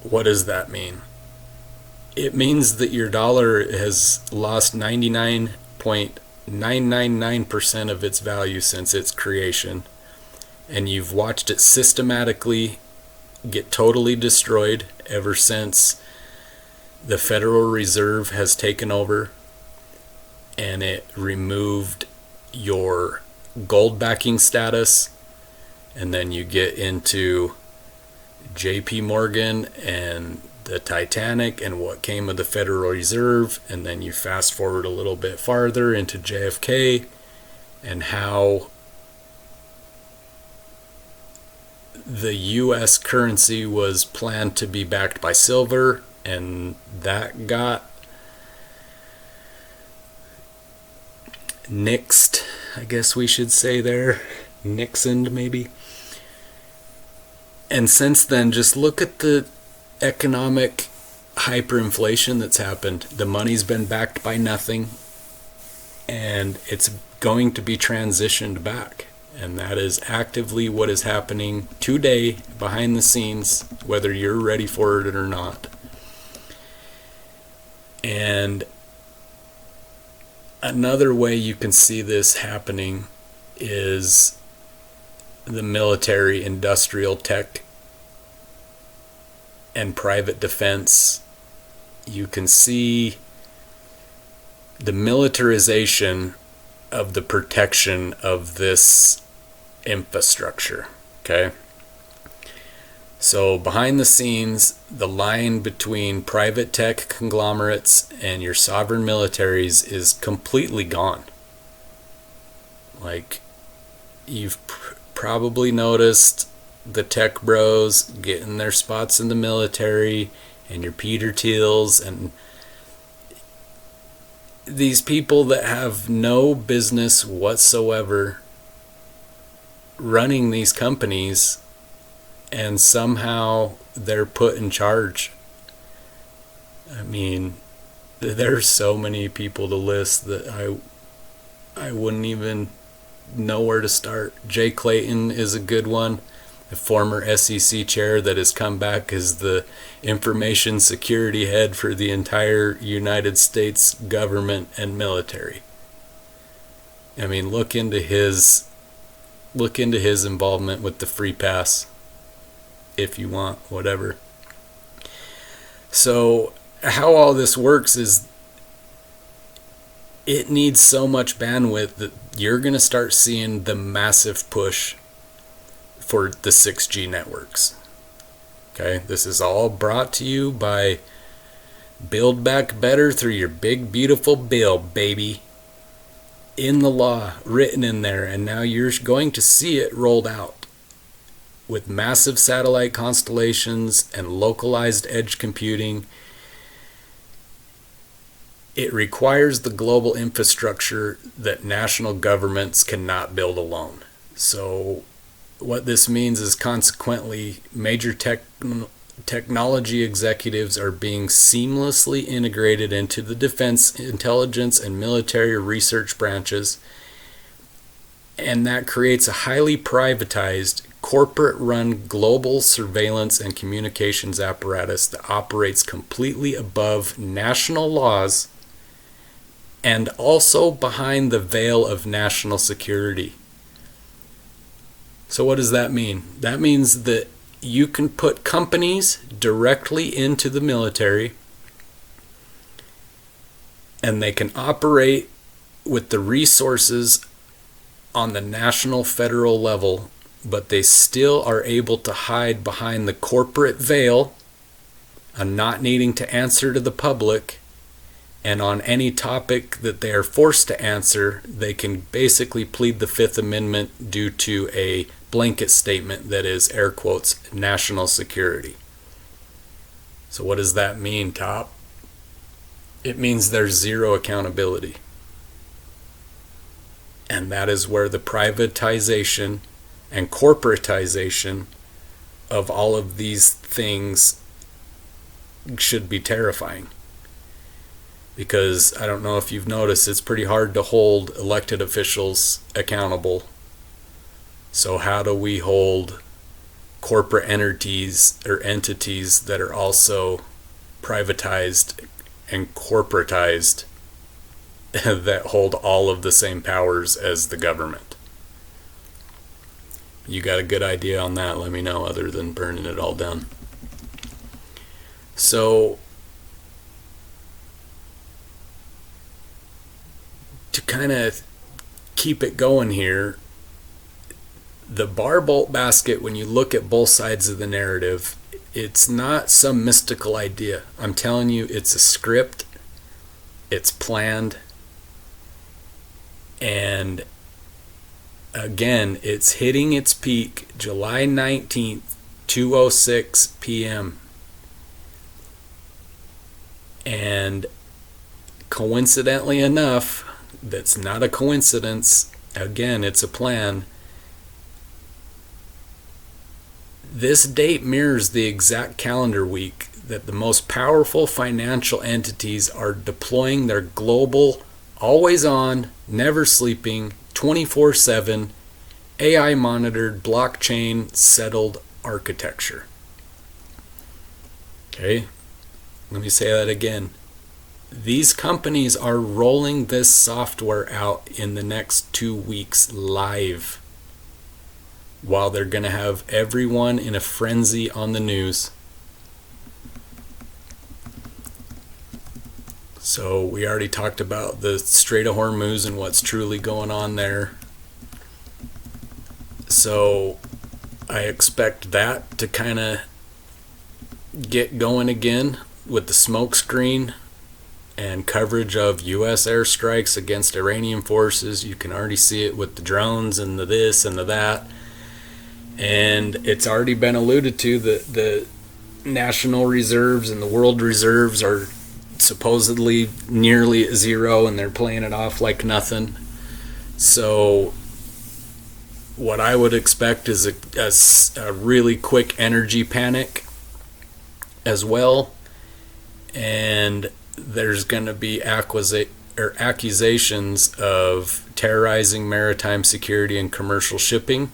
what does that mean? It means that your dollar has lost 99.999% of its value since its creation, and you've watched it systematically get totally destroyed ever since the Federal Reserve has taken over and it removed your gold backing status. And then you get into JP Morgan and the Titanic and what came of the Federal Reserve, and then you fast forward a little bit farther into JFK and how the US currency was planned to be backed by silver, and that got nixed, I guess we should say there. Nixoned, maybe. And since then, just look at the economic hyperinflation that's happened. The money's been backed by nothing, and it's going to be transitioned back. And that is actively what is happening today behind the scenes, whether you're ready for it or not. And another way you can see this happening is the military, industrial, tech, and private defense. You can see the militarization of the protection of this infrastructure. Okay? So behind the scenes, the line between private tech conglomerates and your sovereign militaries is completely gone. Like, you've probably noticed the tech bros getting their spots in the military, and your Peter Thiels, and these people that have no business whatsoever running these companies, and somehow they're put in charge. I mean, there's so many people to list that I wouldn't even know where to start. Jay Clayton is a good one, a former SEC chair that has come back as the information security head for the entire United States government and military. I mean, look into his involvement with the free pass if you want, whatever. So how all this works is it needs so much bandwidth that you're going to start seeing the massive push for the 6G networks. Okay, this is all brought to you by Build Back Better through your big beautiful bill, baby. In the law, written in there, and now you're going to see it rolled out with massive satellite constellations and localized edge computing. It requires the global infrastructure that national governments cannot build alone. So what this means is, consequently, major technology executives are being seamlessly integrated into the defense, intelligence, and military research branches, and that creates a highly privatized, corporate-run global surveillance and communications apparatus that operates completely above national laws and also behind the veil of national security. So what does that mean? That means that you can put companies directly into the military, and they can operate with the resources on the national federal level, but they still are able to hide behind the corporate veil on not needing to answer to the public. And on any topic that they are forced to answer, they can basically plead the Fifth Amendment due to a blanket statement that is, air quotes, national security. So what does that mean, Top? It means there's zero accountability. And that is where the privatization and corporatization of all of these things should be terrifying. Because I don't know if you've noticed, it's pretty hard to hold elected officials accountable. So how do we hold corporate entities that are also privatized and corporatized that hold all of the same powers as the government? You got a good idea on that? Let me know, other than burning it all down. So to kind of keep it going here, the bar bolt basket, when you look at both sides of the narrative, it's not some mystical idea. I'm telling you, it's a script. It's planned. And again, it's hitting its peak July 19th, 2:06 p.m. And coincidentally enough, that's not a coincidence. Again, it's a plan. This date mirrors the exact calendar week that the most powerful financial entities are deploying their global, always on, never sleeping, 24/7, AI monitored, blockchain settled architecture. Okay, let me say that again. These companies are rolling this software out in the next 2 weeks live, while they're going to have everyone in a frenzy on the news. So we already talked about the Strait of Hormuz and what's truly going on there. So I expect that to kind of get going again with the smoke screen and coverage of U.S. airstrikes against Iranian forces. You can already see it with the drones and the this and the that. And it's already been alluded to that the national reserves and the world reserves are supposedly nearly at zero, and they're playing it off like nothing. So what I would expect is a really quick energy panic as well. And there's going to be accusations of terrorizing maritime security and commercial shipping.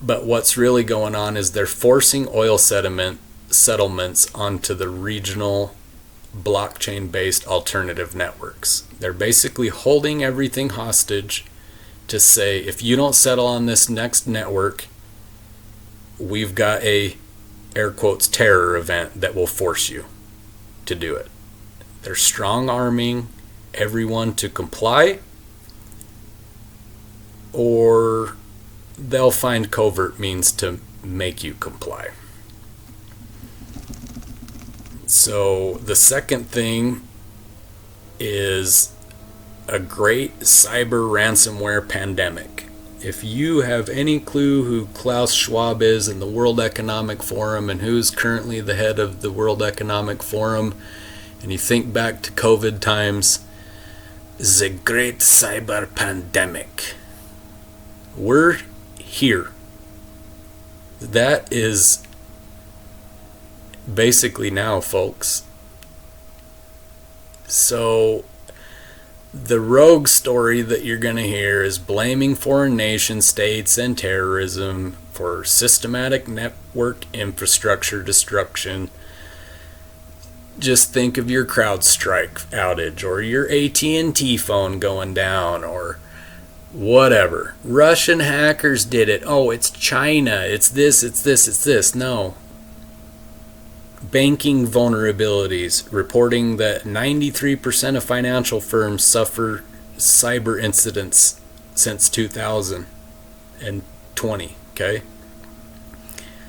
But what's really going on is they're forcing oil settlements onto the regional blockchain-based alternative networks. They're basically holding everything hostage to say, if you don't settle on this next network, we've got a, air quotes, terror event that will force you to do it. They're strong-arming everyone to comply, or they'll find covert means to make you comply. So the second thing is a great cyber ransomware pandemic. If you have any clue who Klaus Schwab is in the World Economic Forum and who's currently the head of the World Economic Forum, and you think back to COVID times, the great cyber pandemic. We're here. That is basically now, folks. So the rogue story that you're going to hear is blaming foreign nation states and terrorism for systematic network infrastructure destruction. Just think of your CrowdStrike outage, or your AT&T phone going down, or whatever. Russian hackers did it. Oh, it's China. It's this, it's this, it's this. No. Banking vulnerabilities, reporting that 93% of financial firms suffer cyber incidents since 2020. Okay?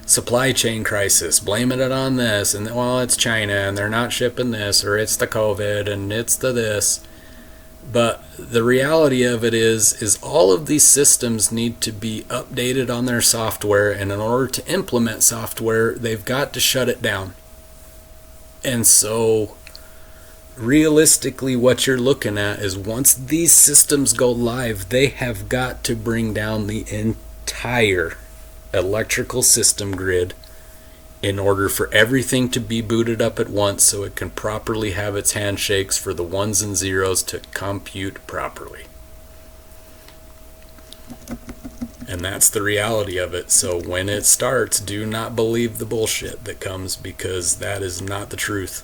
Supply chain crisis, blaming it on this, and well, it's China, and they're not shipping this, or it's the COVID, and it's the this. But the reality of it is all of these systems need to be updated on their software, and in order to implement software, they've got to shut it down. And so realistically, what you're looking at is once these systems go live, they have got to bring down the entire electrical system grid in order for everything to be booted up at once so it can properly have its handshakes for the ones and zeros to compute properly. And that's the reality of it. So when it starts, do not believe the bullshit that comes, because that is not the truth.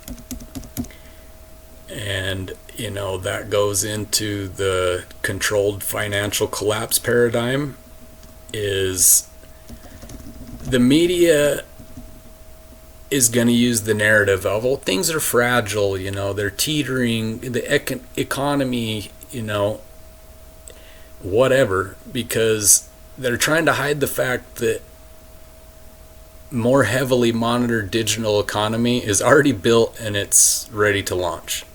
And, that goes into the controlled financial collapse paradigm. Is the media is going to use the narrative of, well, things are fragile, they're teetering, the economy, whatever, because they're trying to hide the fact that more heavily monitored digital economy is already built and it's ready to launch.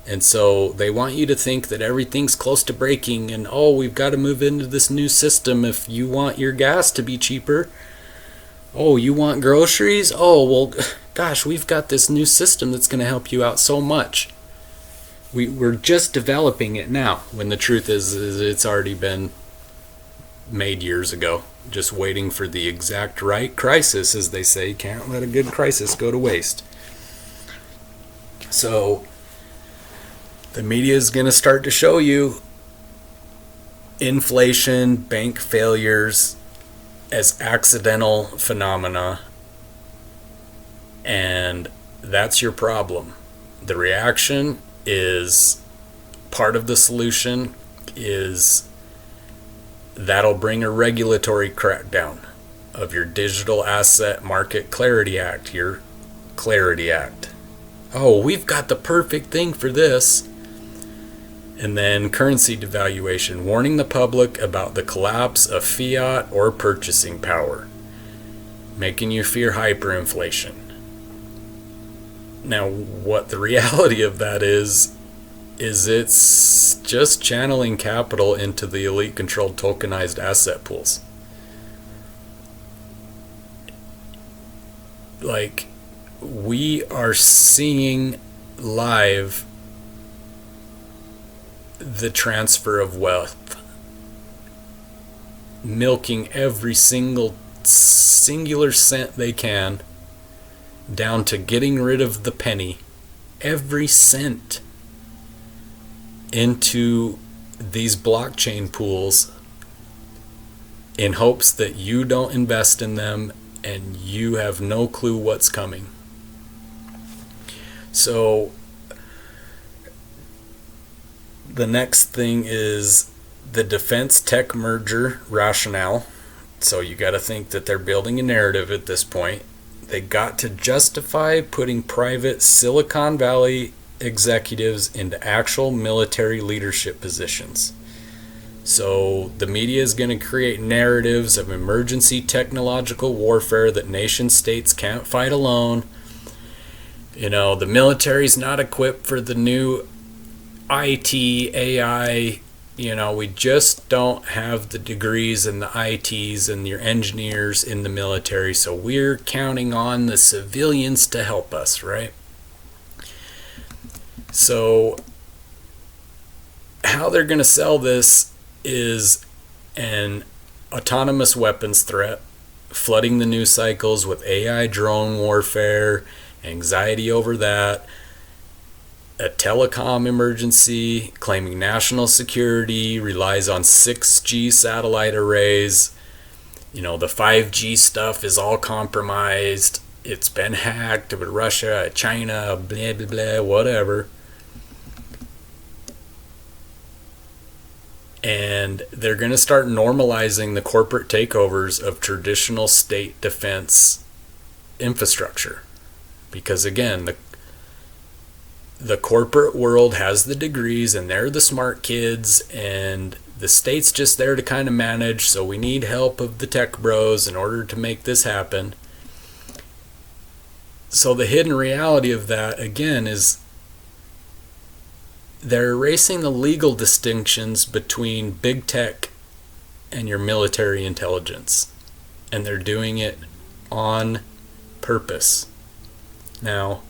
And so they want you to think that everything's close to breaking and, we've got to move into this new system if you want your gas to be cheaper. Oh, you want groceries? Oh, well, gosh, we've got this new system that's going to help you out so much. We're just developing it now, when the truth is it's already been made years ago, just waiting for the exact right crisis, as they say. Can't let a good crisis go to waste. So the media is going to start to show you inflation, bank failures as accidental phenomena, and that's your problem. The reaction is part of the solution. Is that'll bring a regulatory crackdown of your Digital Asset Market Clarity Act, your Clarity Act. Oh, we've got the perfect thing for this. And then currency devaluation, warning the public about the collapse of fiat or purchasing power, making you fear hyperinflation. Now, what the reality of that is it's just channeling capital into the elite-controlled tokenized asset pools. Like, we are seeing live the transfer of wealth, milking every singular cent they can down to getting rid of the penny, every cent, into these blockchain pools in hopes that you don't invest in them and you have no clue what's coming. So the next thing is the defense tech merger rationale. So you got to think that they're building a narrative at this point. They got to justify putting private Silicon Valley executives into actual military leadership positions. So the media is going to create narratives of emergency technological warfare that nation states can't fight alone. The military's not equipped for the new IT, AI, we just don't have the degrees and the ITs and your engineers in the military, so we're counting on the civilians to help us, right? So how they're going to sell this is an autonomous weapons threat, flooding the news cycles with AI drone warfare, anxiety over that, a telecom emergency, claiming national security, relies on 6G satellite arrays. The 5G stuff is all compromised. It's been hacked with Russia, China, blah, blah, blah, whatever. And they're going to start normalizing the corporate takeovers of traditional state defense infrastructure. Because again, the corporate world has the degrees and they're the smart kids, and the state's just there to kind of manage, so we need help of the tech bros in order to make this happen. So the hidden reality of that, again, is they're erasing the legal distinctions between big tech and your military intelligence, and they're doing it on purpose. Now,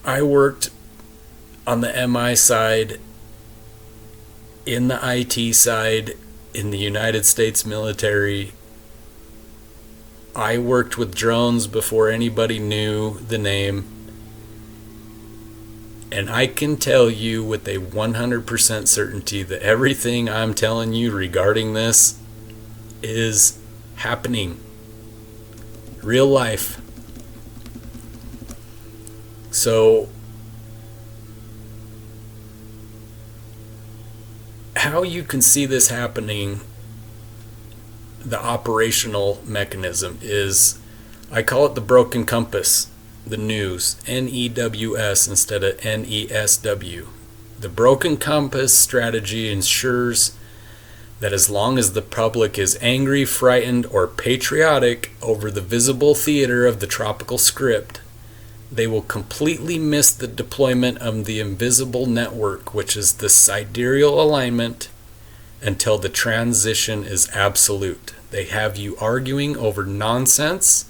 I worked on the MI side, in the IT side, in the United States military. I worked with drones before anybody knew the name. And I can tell you with a 100% certainty that everything I'm telling you regarding this is happening. Real life. So, how you can see this happening, the operational mechanism is, I call it the broken compass, the news, NEWS instead of NESW. The broken compass strategy ensures that as long as the public is angry, frightened, or patriotic over the visible theater of the tropical script, they will completely miss the deployment of the invisible network, which is the sidereal alignment, until the transition is absolute. They have you arguing over nonsense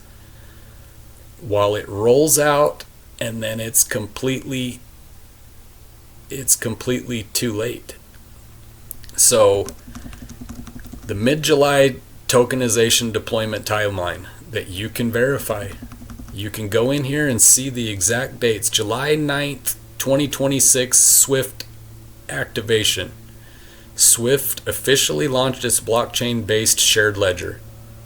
while it rolls out, and then it's completely too late. So the mid-July tokenization deployment timeline that you can verify, you can go in here and see the exact dates. July 9th, 2026, SWIFT activation. SWIFT officially launched its blockchain-based shared ledger.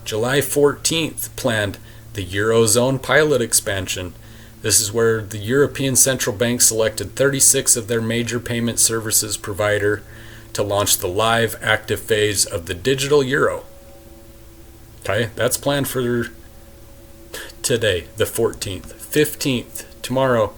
July 14th, planned the Eurozone pilot expansion. This is where the European Central Bank selected 36 of their major payment services provider to launch the live active phase of the digital euro. Okay, that's planned for today, the 14th. 15th, tomorrow,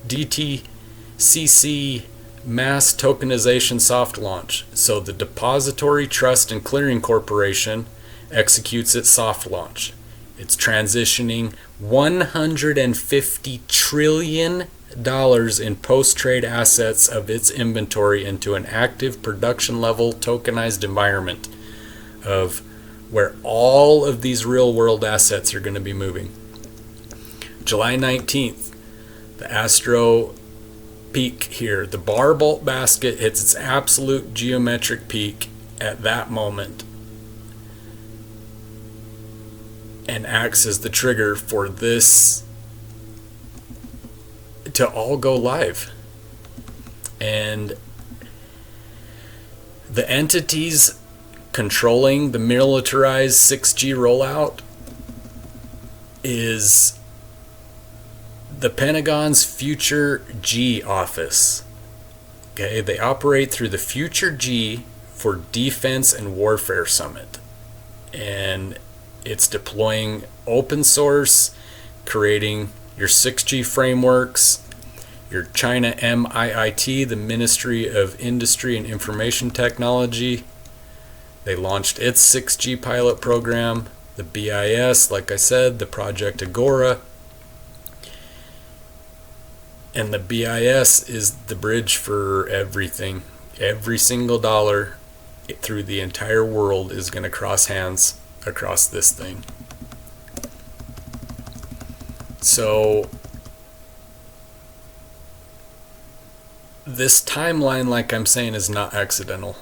DTCC mass tokenization soft launch. So the Depository Trust and Clearing Corporation executes its soft launch. It's transitioning $150 trillion in post-trade assets of its inventory into an active production-level tokenized environment of where all of these real-world assets are going to be moving. July 19th, the Astro peak here. The bar bolt basket hits its absolute geometric peak at that moment and acts as the trigger for this to all go live. And the entities controlling the militarized 6G rollout is the Pentagon's Future G office. Okay, they operate through the Future G for Defense and Warfare Summit. And it's deploying open source, creating your 6G frameworks, your China MIIT, the Ministry of Industry and Information Technology. They launched its 6G pilot program, the BIS, like I said, the Project Agora. And the BIS is the bridge for everything. Every single dollar through the entire world is going to cross hands across this thing. So this timeline, like I'm saying, is not accidental.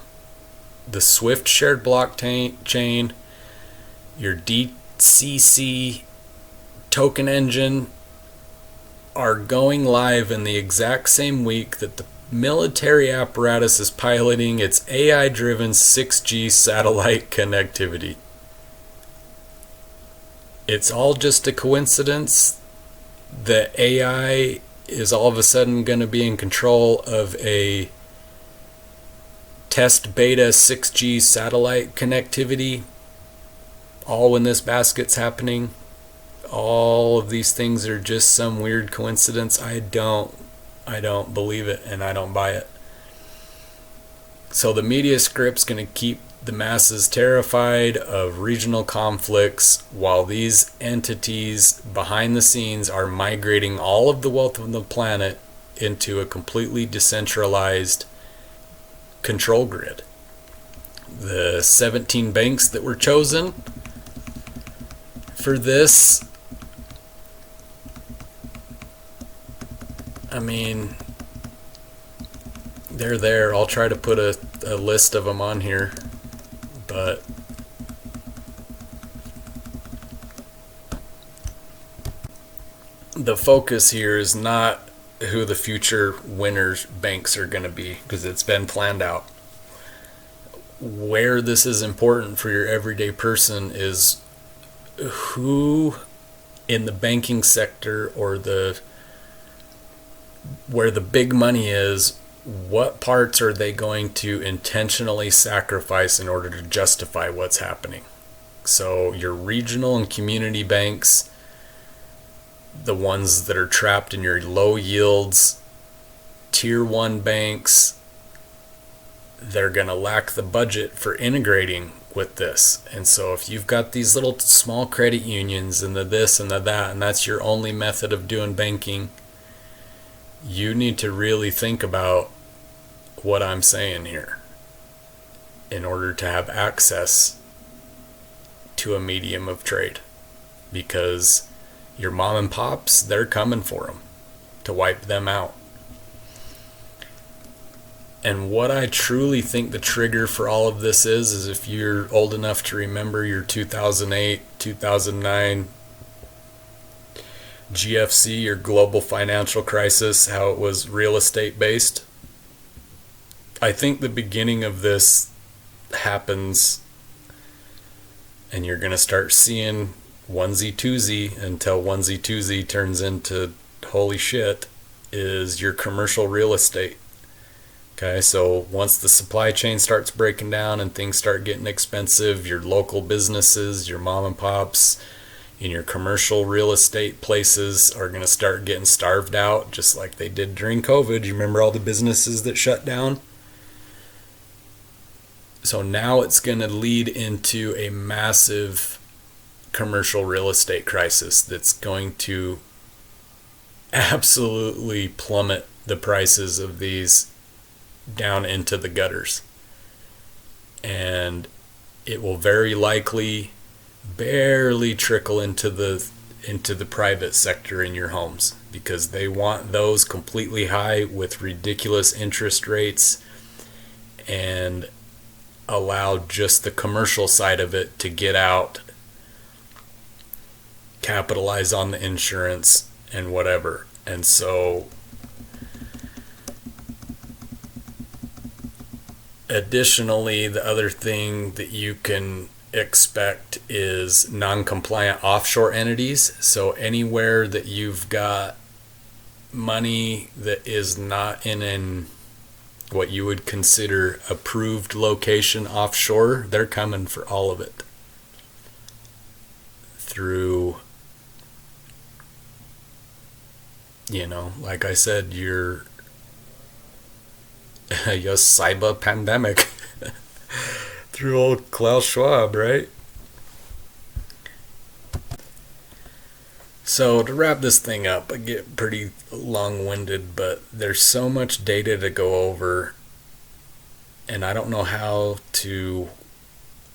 The Swift shared blockchain, your DCC token engine are going live in the exact same week that the military apparatus is piloting its AI-driven 6G satellite connectivity. It's all just a coincidence that AI is all of a sudden going to be in control of a test beta 6G satellite connectivity, all when this basket's happening. All of these things are just some weird coincidence. I don't believe it, and I don't buy it. So the media script's going to keep the masses terrified of regional conflicts while these entities behind the scenes are migrating all of the wealth of the planet into a completely decentralized control grid. The 17 banks that were chosen for this, I mean, they're there. I'll try to put a list of them on here, but the focus here is not who the future winners banks are going to be, because it's been planned out. Where this is important for your everyday person is who in the banking sector, or where the big money is, what parts are they going to intentionally sacrifice in order to justify what's happening? So your regional and community banks, the ones that are trapped in your low yields, tier 1 banks, they're going to lack the budget for integrating with this. And so if you've got these little small credit unions and the this and the that, and that's your only method of doing banking, you need to really think about what I'm saying here in order to have access to a medium of trade. Because your mom and pops, they're coming for them to wipe them out. And what I truly think the trigger for all of this is if you're old enough to remember your 2008, 2009 GFC, your global financial crisis, how it was real estate based. I think the beginning of this happens, and you're going to start seeing onesie twosie until onesie twosie turns into holy shit, is your commercial real estate. Okay, so once the supply chain starts breaking down and things start getting expensive, your local businesses, your mom and pops, in your commercial real estate places are going to start getting starved out, just like they did during COVID. You remember all the businesses that shut down? So now it's going to lead into a massive commercial real estate crisis that's going to absolutely plummet the prices of these down into the gutters. And it will very likely barely trickle into the private sector in your homes, because they want those completely high with ridiculous interest rates and allow just the commercial side of it to get out, capitalize on the insurance and whatever. And so additionally, the other thing that you can expect is non-compliant offshore entities. So anywhere that you've got money that is not in what you would consider approved location offshore, they're coming for all of it through, like I said, your cyber pandemic through old Klaus Schwab, right? So to wrap this thing up, I get pretty long-winded, but there's so much data to go over, and I don't know how to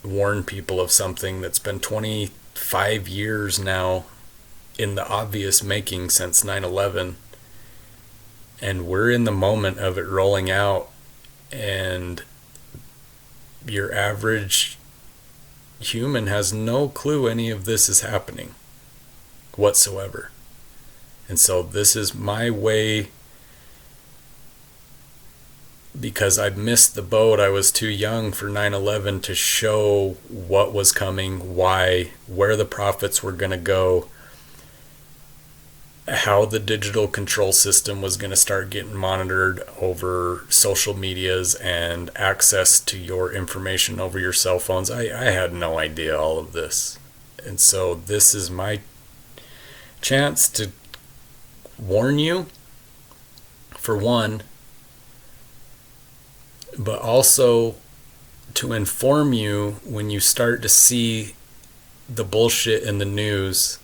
warn people of something that's been 25 years now in the obvious making since 9/11, and we're in the moment of it rolling out, and your average human has no clue any of this is happening whatsoever. And so this is my way, because I missed the boat. I was too young for 9/11 to show what was coming, why, where the profits were going to go, how the digital control system was going to start getting monitored over social medias and access to your information over your cell phones. I had no idea all of this. And so this is my chance to warn you, for one, but also to inform you when you start to see the bullshit in the news,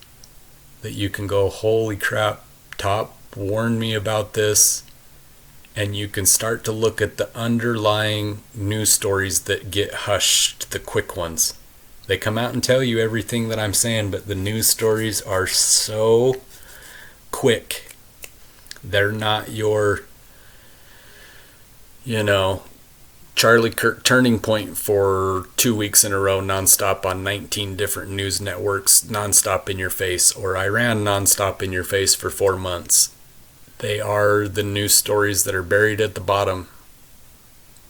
that you can go, holy crap, Top warned me about this, and you can start to look at the underlying news stories that get hushed, the quick ones. They come out and tell you everything that I'm saying, but the news stories are so quick They're not your, Charlie Kirk turning point for 2 weeks in a row nonstop on 19 different news networks, nonstop in your face, or Iran nonstop in your face for 4 months. They are the news stories that are buried at the bottom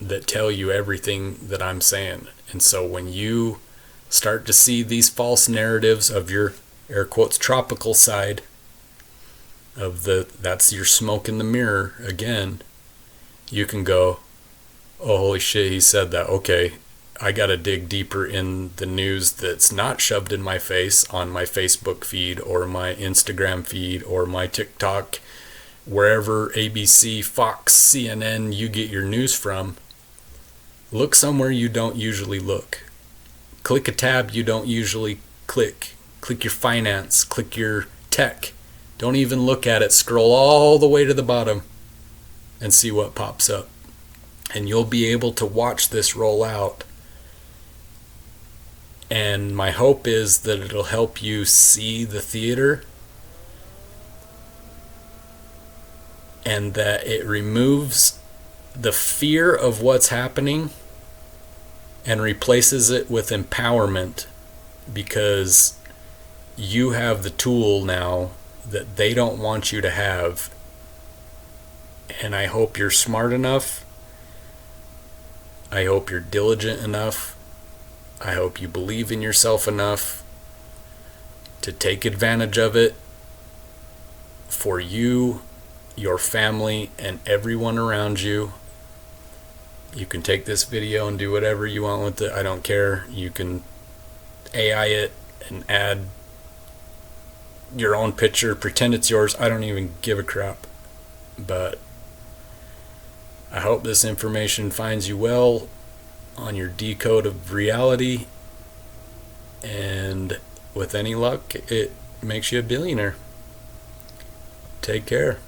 that tell you everything that I'm saying. And so when you start to see these false narratives of your air quotes tropical side of that's your smoke in the mirror again, you can go, oh, holy shit, he said that. Okay, I gotta dig deeper in the news that's not shoved in my face on my Facebook feed or my Instagram feed or my TikTok, wherever ABC, Fox, CNN you get your news from. Look somewhere you don't usually look. Click a tab you don't usually click. Click your finance, click your tech. Don't even look at it. Scroll all the way to the bottom and see what pops up. And you'll be able to watch this roll out. And my hope is that it'll help you see the theater and that it removes the fear of what's happening and replaces it with empowerment, because you have the tool now that they don't want you to have. And I hope you're smart enough. I hope you're diligent enough. I hope you believe in yourself enough to take advantage of it for you, your family, and everyone around you. You can take this video and do whatever you want with it. I don't care. You can AI it and add your own picture, pretend it's yours. I don't even give a crap. But I hope this information finds you well on your decode of reality, and with any luck, it makes you a billionaire. Take care.